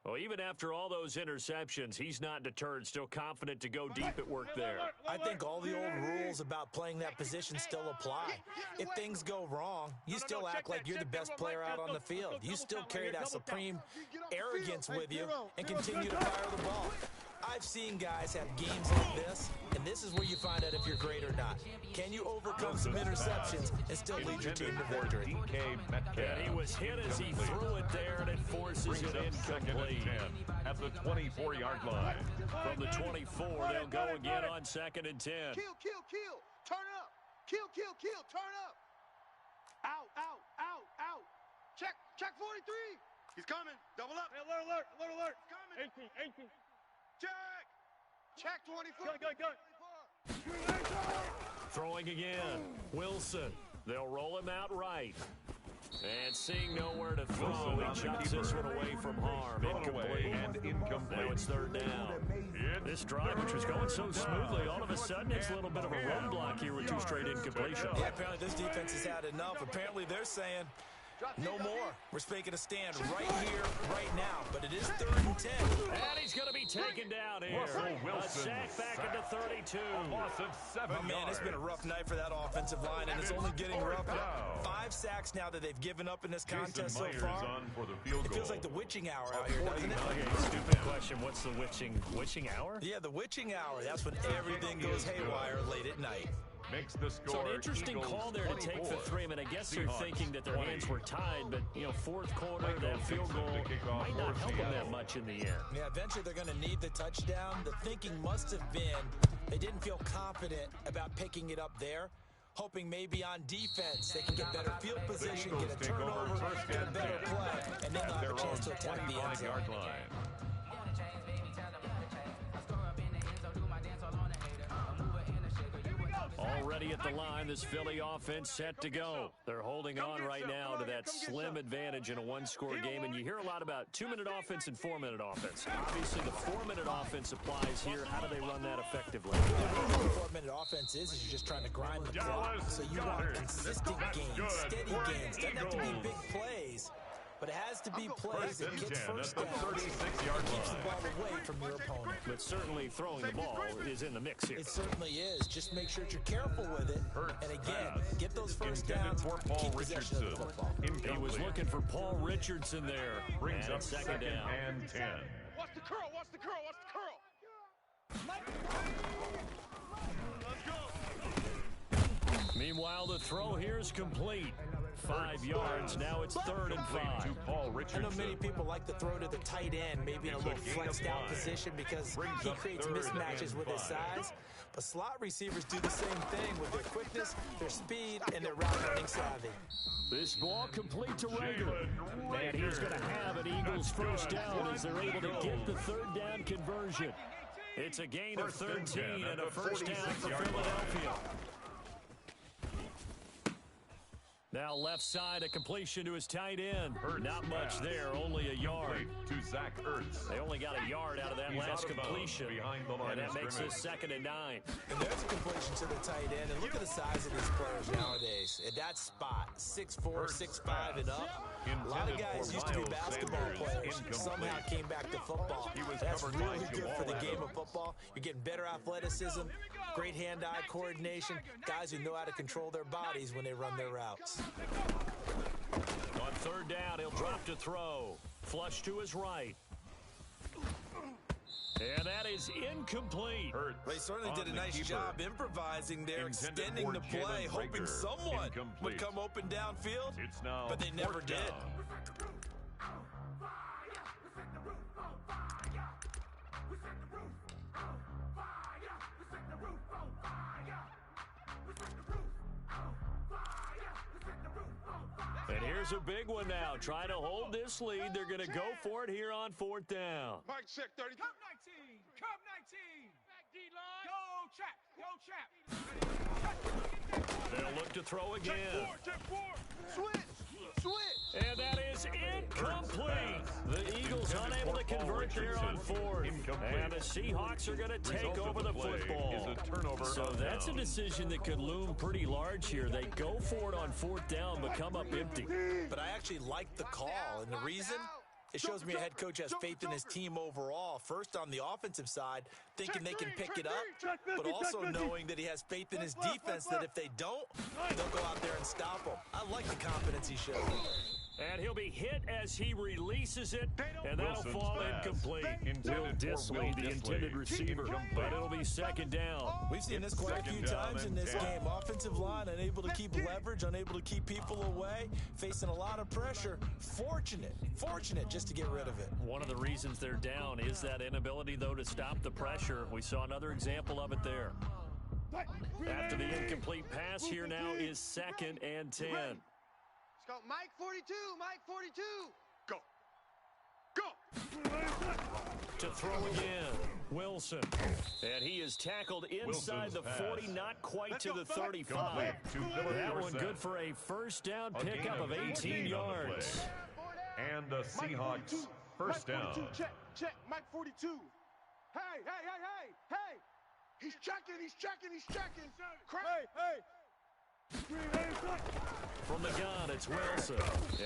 [SPEAKER 2] Well, even after all those interceptions, he's not deterred, still confident to go deep at work there.
[SPEAKER 5] I think all the old rules about playing that position still apply. If things go wrong, you still act like you're the best player out on the field. You still carry that supreme arrogance with you and continue to fire the ball. I've seen guys have games like this, and this is where you find out if you're great or not. Can you overcome some interceptions and still lead your team to victory?
[SPEAKER 2] And he was hit as he threw it there, and it forces it incomplete.
[SPEAKER 3] At the 24-yard line.
[SPEAKER 2] From the 24, they'll go again on second and 10.
[SPEAKER 4] Kill. Turn up. Kill. Turn up. Out. Check 43. He's coming. Double up. Hey, alert. Coming. 18. Check 24. Go.
[SPEAKER 2] Throwing again. Wilson. They'll roll him out right. And seeing nowhere to throw, he chucks this one away from harm. Incomplete. Now it's third down. This drive, which was going so smoothly, all of a sudden it's a little bit of a run block here with 2 straight incompletions.
[SPEAKER 5] Yeah, apparently this defense has had enough. Apparently they're saying, No more. We're making a stand right here, right now. But it is 3rd and 10.
[SPEAKER 2] And he's going to be taken down here.
[SPEAKER 3] Russell Wilson,
[SPEAKER 2] a sack back at the 32.
[SPEAKER 3] A loss of 7
[SPEAKER 5] Oh, man, it's been a rough night for that offensive line, and it's only getting rougher. 5 sacks now that they've given up in this contest so far.
[SPEAKER 3] On for the field
[SPEAKER 5] It feels
[SPEAKER 3] goal.
[SPEAKER 5] like the witching hour out here, doesn't it?
[SPEAKER 2] Okay, stupid question. What's the witching hour?
[SPEAKER 5] Yeah, the witching hour. That's when everything goes haywire late at night.
[SPEAKER 3] Makes the score.
[SPEAKER 2] So an interesting
[SPEAKER 3] Eagles
[SPEAKER 2] call there to take the 3. I mean, I guess they're thinking that their hands were tied, but, you know, 4th quarter, that field goal might not help them that much in the end.
[SPEAKER 5] Yeah, eventually they're going to need the touchdown. The thinking must have been they didn't feel confident about picking it up there, hoping maybe on defense they can get better field position, get a turnover, get a better play, and then they'll have a chance to attack the end zone.
[SPEAKER 2] Already at the line, this Philly offense set to go. They're holding on right now to that slim advantage in a 1-score game, and you hear a lot about 2-minute offense and 4-minute offense. Obviously, the 4-minute offense applies here. How do they run that effectively?
[SPEAKER 5] What the 4-minute offense is you're just trying to grind the clock. So you want consistent gains, steady gains. Doesn't have to be big plays, but it has to be plays that gets first down, keeps the ball away from your opponent.
[SPEAKER 2] But certainly throwing the ball is in the mix here.
[SPEAKER 5] It certainly is. Just make sure that you're careful with it. And again, get those first downs, keep possession of the football.
[SPEAKER 2] He was looking for Paul Richardson there.
[SPEAKER 3] Brings up
[SPEAKER 2] 2nd down.
[SPEAKER 3] and 10.
[SPEAKER 4] Watch the curl, watch the curl, watch the curl.
[SPEAKER 2] Meanwhile, the throw here is complete. 5 yards. Now it's 3rd and 5.
[SPEAKER 3] To Paul
[SPEAKER 5] I know
[SPEAKER 3] Richardson.
[SPEAKER 5] many people like to throw to the tight end, maybe in a little flexed out position because he creates mismatches with his size. But slot receivers do the same thing with their quickness, their speed, and their route running savvy.
[SPEAKER 2] This ball complete to Rager. And he's going to have an Eagles first down as they're able to get the 3rd down conversion. It's a gain of 13 and a first down for Philadelphia. Now left side, a completion to his tight end. Not much there, only a yard.
[SPEAKER 3] To Zach Ertz.
[SPEAKER 2] They only got a yard out of that last completion. And that makes this 2nd and 9.
[SPEAKER 5] And there's a completion to the tight end. And look at the size of these players nowadays. At that spot, 6'4", 6'5", and up. A lot of guys used to be basketball players. Somehow came back to football. That's really good for the game of football. You're getting better athleticism, great hand-eye coordination, guys who know how to control their bodies when they run their routes.
[SPEAKER 2] On 3rd down, he'll drop to throw. Flush to his right. And that is incomplete.
[SPEAKER 5] They certainly did a nice job improvising there, extending the play, hoping someone would come open downfield, but they never did.
[SPEAKER 2] And here's a big one now. Trying to hold this lead. They're going to go for it here on 4th down.
[SPEAKER 4] Mike check 30.
[SPEAKER 6] Come 19. Come 19. Back D-line. Go trap. Go trap.
[SPEAKER 2] They'll look to throw again.
[SPEAKER 4] Check 4. Switch.
[SPEAKER 2] And that is incomplete. The Eagles unable to convert there on 4th. And the Seahawks are going to take over the football. So that's a decision that could loom pretty large here. They go for it on 4th down, but come up empty.
[SPEAKER 5] But I actually like the call, and the reason? It shows me a head coach has faith in his team overall. First on the offensive side, thinking they can pick it up, but also knowing that he has faith in his defense that if they don't, they'll go out there and stop them. I like the confidence he showed.
[SPEAKER 2] And he'll be hit as he releases it, and that'll fall incomplete. Will Disley, the intended receiver, but it'll be 2nd down.
[SPEAKER 5] We've seen this quite a few times in this game. Offensive line unable to keep leverage, unable to keep people away, facing a lot of pressure. Fortunate just to get rid of it.
[SPEAKER 2] One of the reasons they're down is that inability, though, to stop the pressure. We saw another example of it there. After the incomplete pass, here now is 2nd and 10.
[SPEAKER 6] Let's go. Mike 42. Mike 42.
[SPEAKER 4] Go.
[SPEAKER 2] To throw again, Wilson. And he is tackled inside the 40, not quite to the 35. That one good for a first down pickup of 18 yards.
[SPEAKER 3] And the Seahawks first down.
[SPEAKER 4] Check. Mike 42. Hey. He's checking. Hey.
[SPEAKER 2] From the gun, it's Wilson.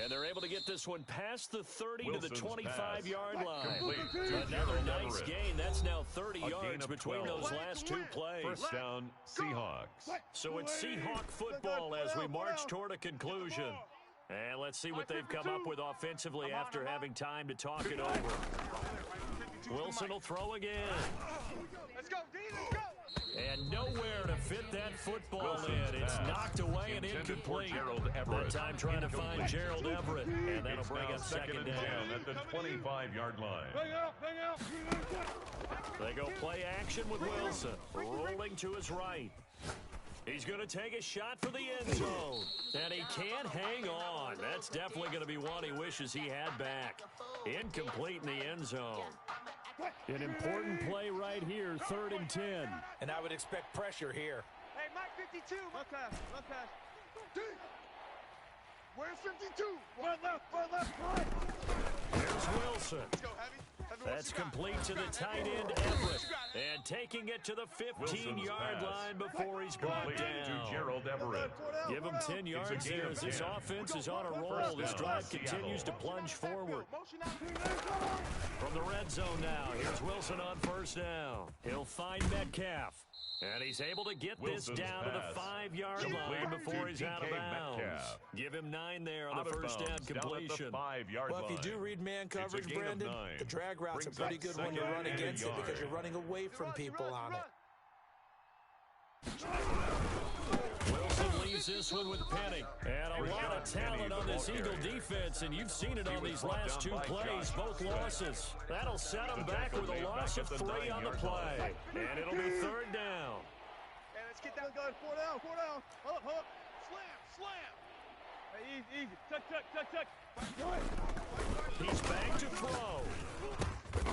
[SPEAKER 2] And they're able to get this one past the 30 to the 25-yard line. Another nice gain. That's now 30 yards between those last two plays.
[SPEAKER 3] First down, Seahawks.
[SPEAKER 2] So it's Seahawk football as we march toward a conclusion. And let's see what they've come up with offensively after having time to talk it over. Wilson will throw again.
[SPEAKER 6] Let's go, D, let's go.
[SPEAKER 2] And nowhere to fit that football
[SPEAKER 3] Wilson's
[SPEAKER 2] in. It's
[SPEAKER 3] pass
[SPEAKER 2] knocked away and
[SPEAKER 3] intended for
[SPEAKER 2] incomplete.
[SPEAKER 3] Gerald Everett.
[SPEAKER 2] That time trying to find Gerald Everett. And that'll
[SPEAKER 3] It's
[SPEAKER 2] bring
[SPEAKER 3] now
[SPEAKER 2] up second down.
[SPEAKER 3] at the 25-yard line.
[SPEAKER 6] Hang out.
[SPEAKER 2] They go play action with Wilson. Rolling to his right. He's going to take a shot for the end zone. And he can't hang on. That's definitely going to be one he wishes he had back. Incomplete in the end zone. An important play right here, 3rd and 10.
[SPEAKER 5] And I would expect pressure here.
[SPEAKER 6] Hey, Mike 52. Left pass. D. Where's 52? One left, right.
[SPEAKER 2] Here's Wilson.
[SPEAKER 6] Let's go, Heavy.
[SPEAKER 2] That's complete to the tight end, Everett. And taking it to the 15-yard line before he's brought
[SPEAKER 3] Complete
[SPEAKER 2] down.
[SPEAKER 3] to Gerald Everett.
[SPEAKER 2] Give him 10 yards there as this offense is on a roll. This drive continues to plunge forward. From the red zone now, here's Wilson on first down. He'll find Metcalf. And he's able to get this down to the 5-yard line before he's out of bounds. Give him 9 there on the first down completion.
[SPEAKER 5] Well, if you do read man coverage, Brandon, the drag route's a pretty good one to run against it because you're running away from people on it.
[SPEAKER 2] Wilson leaves this one with Penny. And a lot of talent on this Eagle defense, and you've seen it on these last two plays, both losses. That'll set them back with a loss of 3 on the play. And it'll be 3rd down.
[SPEAKER 6] Hey, let's get that guy. 4 down. Up. Slam. Hey, easy. Tuck.
[SPEAKER 2] He's back to throw.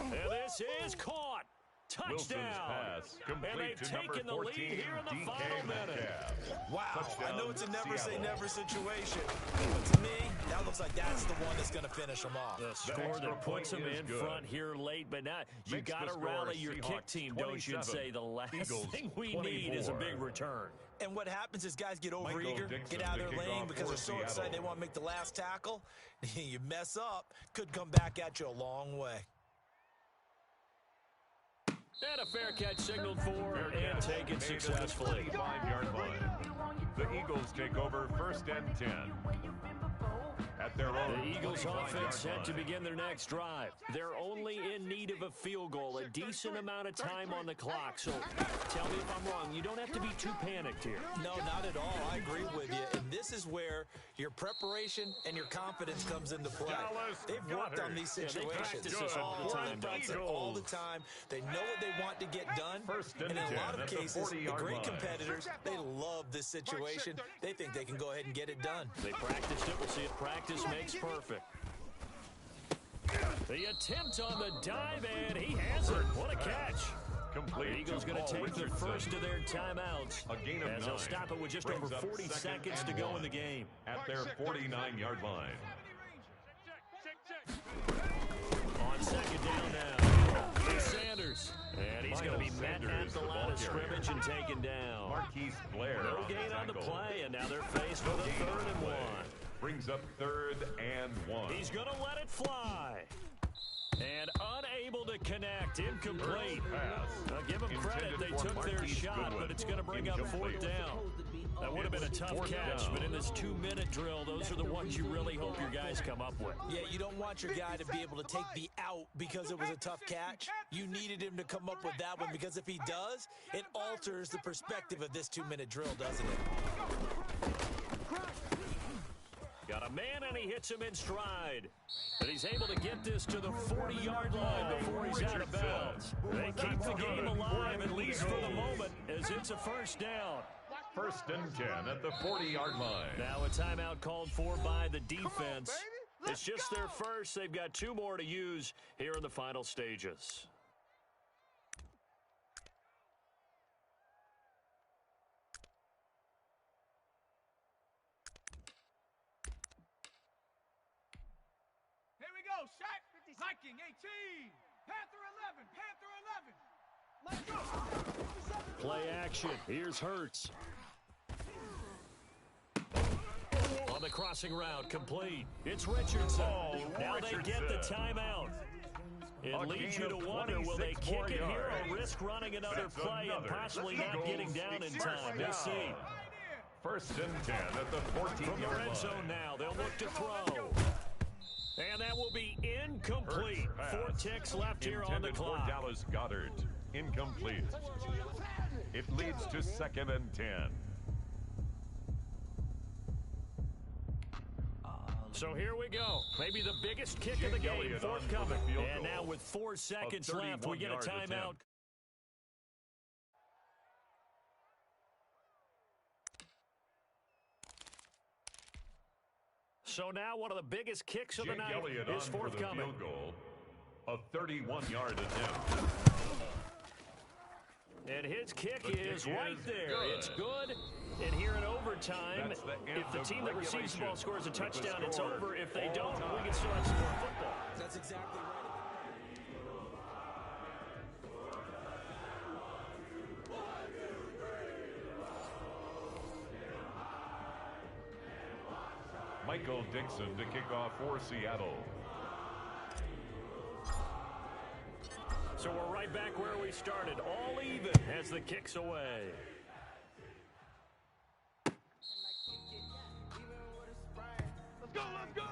[SPEAKER 2] And this is caught. Touchdown. And they've taken the lead here in the final minute.
[SPEAKER 5] Wow, I know it's a never-say-never situation, but to me, that looks like that's the one that's going to finish them off.
[SPEAKER 2] The score that puts them in front here late, but now you got to rally your kick team, don't you, and say the last thing we need is a big return.
[SPEAKER 5] And what happens is guys get overeager, get out of their lane because they're so excited they want to make the last tackle. You mess up, could come back at you a long way.
[SPEAKER 2] And a fair catch signaled for and taken successfully.
[SPEAKER 3] 5-yard line. The Eagles take over 1st and 10. At their own
[SPEAKER 2] The Eagles offense set to begin their next drive. They're only in need of a field goal, a decent amount of time on the clock. So tell me if I'm wrong. You don't have to be too panicked here.
[SPEAKER 5] No, not at all. I agree with you. And this is where your preparation and your confidence comes into play. They've worked on these situations.
[SPEAKER 2] They practice this all the time.
[SPEAKER 5] All the time. They know what they want to get done. And in a lot of cases, the great competitors, they love this situation. They think they can go ahead and get it done.
[SPEAKER 2] They practiced it. We'll see if practice makes perfect. The attempt on the dive, and he has it. What a catch.
[SPEAKER 3] Complete.
[SPEAKER 2] The Eagles going to take the first of their timeouts.
[SPEAKER 3] A gain of 9.
[SPEAKER 2] As they'll stop it with just over 40 seconds to go in the game.
[SPEAKER 3] At their 49-yard line.
[SPEAKER 2] On second down now, it's Sanders. And he's going to be met at the line of scrimmage and taken down.
[SPEAKER 3] Marquise Blair.
[SPEAKER 2] No gain on the play, and now they're faced with a 3rd and 1.
[SPEAKER 3] Brings up 3rd and 1.
[SPEAKER 2] He's going to let it fly. And unable to connect, incomplete. Now, give them credit, they took their shot, but it's going to bring up 4th down. That would have been a tough catch, but in this 2-minute drill, those are the ones you really hope your guys come up with.
[SPEAKER 5] Yeah, you don't want your guy to be able to take the out because it was a tough catch. You needed him to come up with that one because if he does, it alters the perspective of this 2-minute drill, doesn't it?
[SPEAKER 2] Got a man, and he hits him in stride. And he's able to get this to the 40-yard line before he's out of bounds. They keep the game alive, at least for the moment, as it's a 1st down.
[SPEAKER 3] 1st and 10 at the 40-yard line.
[SPEAKER 2] Now a timeout called for by the defense. It's just their first. They've got 2 more to use here in the final stages.
[SPEAKER 6] Viking 18, Panther 11, Let's go.
[SPEAKER 2] Play action. Here's Hurts. the crossing route, complete. It's Richardson. Now they get the timeout. It leads you to wonder, will they kick it here or risk running another play and possibly not getting down in time? We'll see.
[SPEAKER 3] First and 10 at the 14-yard line.
[SPEAKER 2] From the red zone now, they'll look to throw. And that will be incomplete. 4 ticks left here on the clock.
[SPEAKER 3] For Dallas Goedert. Incomplete. It leads to 2nd and 10.
[SPEAKER 2] So here we go. Maybe the biggest kick of the game forthcoming. And now with 4 seconds left, we get a timeout. So now one of the biggest kicks of the night is forthcoming.
[SPEAKER 3] A 31-yard attempt.
[SPEAKER 2] And his kick is right there. It's good. And here in overtime, if the team that receives the ball scores a touchdown, it's over. If they don't, we can still have some more football.
[SPEAKER 5] That's exactly right.
[SPEAKER 3] Michael Dixon to kick off for Seattle.
[SPEAKER 2] So we're right back where we started, all even as the kick's away.
[SPEAKER 6] Let's go, let's go!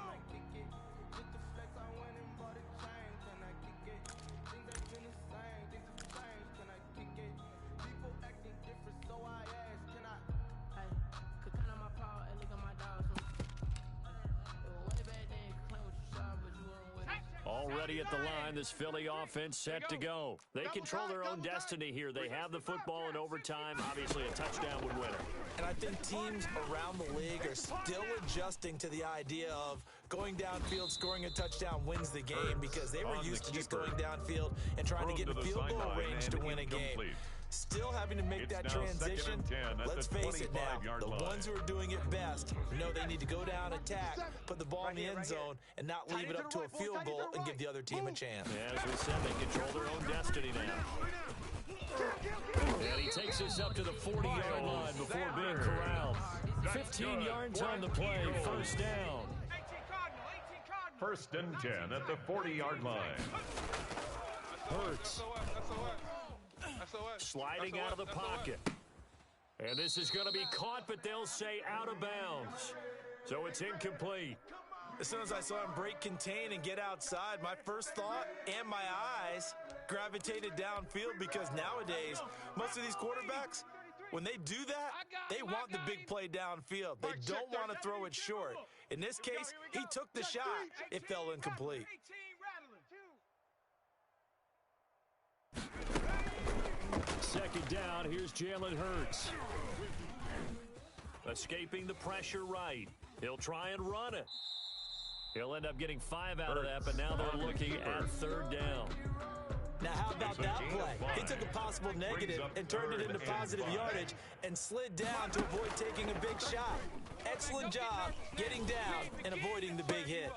[SPEAKER 2] Already at the line, this Philly offense set to go. They control their own destiny here. They have the football in overtime. Obviously, a touchdown would win it.
[SPEAKER 5] And I think teams around the league are still adjusting to the idea of going downfield, scoring a touchdown wins the game, because they were used to just going downfield and trying to get in field goal range to win a game. Still having to make that transition. Let's face it now, the ones who are doing it best know they need to go down, attack, put the ball in the end zone, and not leave it up to a field goal and give the other team a chance.
[SPEAKER 2] Yeah, as we said, they control their own destiny now. And he takes us up to the 40-yard line before being corralled. 15 yards on the play, first down.
[SPEAKER 3] First and 10 at the 40-yard line.
[SPEAKER 2] Hurts. Sliding out of the pocket. And this is going to be caught, but they'll say out of bounds. So it's incomplete.
[SPEAKER 5] As soon as I saw him break contain and get outside, my first thought and my eyes gravitated downfield, because nowadays, most of these quarterbacks, when they do that, they want the big play downfield. They don't want to throw it short. In this case, he took the shot. It fell incomplete.
[SPEAKER 2] Second down, here's Jalen Hurts. Escaping the pressure right. He'll try and run it. He'll end up getting 5 out of that, but now they're looking at third down.
[SPEAKER 5] Now, how about that play? He took a possible negative and turned it into positive yardage and slid down to avoid taking a big shot. Excellent job getting down and avoiding the big hit.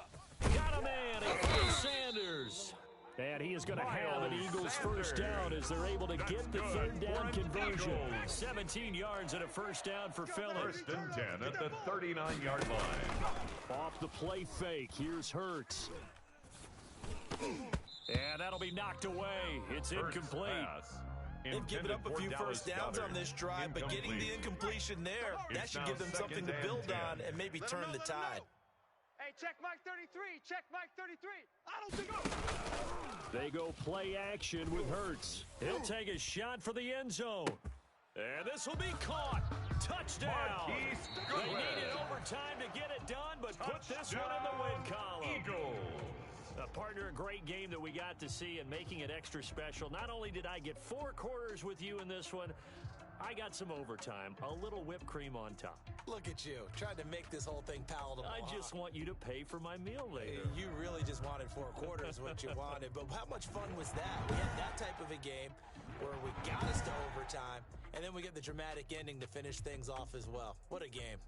[SPEAKER 2] Got a man, it's Sanders. And he is going to have an Eagles first down as they're able to get the third down conversion. 17 yards and a first down for Philly.
[SPEAKER 3] First and 10 at the 39-yard line.
[SPEAKER 2] Off the play fake, here's Hurts. And that'll be knocked away. It's incomplete.
[SPEAKER 5] They've given up a few first downs on this drive, but getting the incompletion there, that should give them something to build on and maybe turn the tide.
[SPEAKER 6] Hey, check Mike 33. Check Mike 33. I don't think
[SPEAKER 2] They go play action with Hurts. He'll take a shot for the end zone. And this will be caught. Touchdown. They needed overtime to get it done, but put this one in the win column.
[SPEAKER 3] Eagles.
[SPEAKER 2] Partner, a great game that we got to see and making it extra special. Not only did I get 4 quarters with you in this one, I got some overtime, a little whipped cream on top.
[SPEAKER 5] Look at you, trying to make this whole thing palatable.
[SPEAKER 2] I just want you to pay for my meal later.
[SPEAKER 5] You really just wanted 4 quarters, what you wanted. But how much fun was that? We had that type of a game where we got us to overtime, and then we get the dramatic ending to finish things off as well. What a game.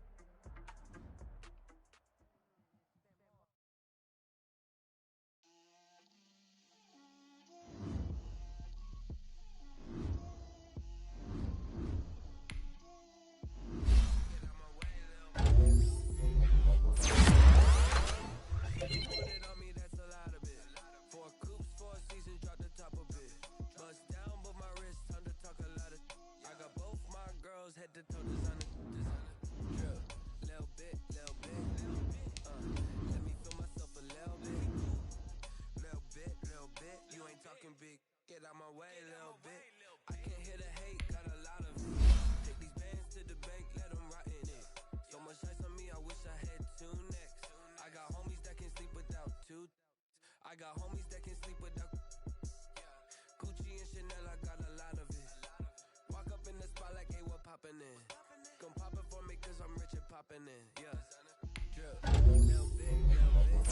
[SPEAKER 7] Little bit, little bit.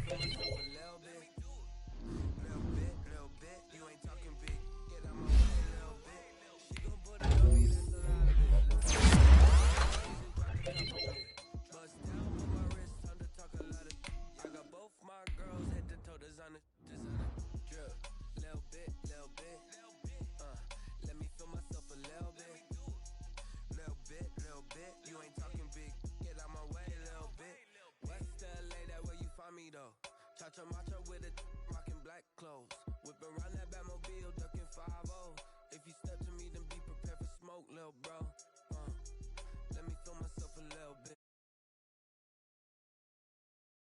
[SPEAKER 7] Let me feel myself a little bit. Little bit, little bit. You ain't talking big. Get out my way, little bit. She gon' put it on me, that's a lot of it. Bust down with my wrist, time to talk a lot of. I got both my girls head to toe designer, designer. Drip, little bit, little bit. Let me feel myself a little bit. Little bit, little bit. You ain't talking big. Get out my way, little bit. West LA, that where you find me though. Cha-cha matcha with a rockin' black clothes. Whipping around that Batmobile, ducking 5-0. If you step to me, then be prepared for smoke, little bro. Let me feel myself a little bit.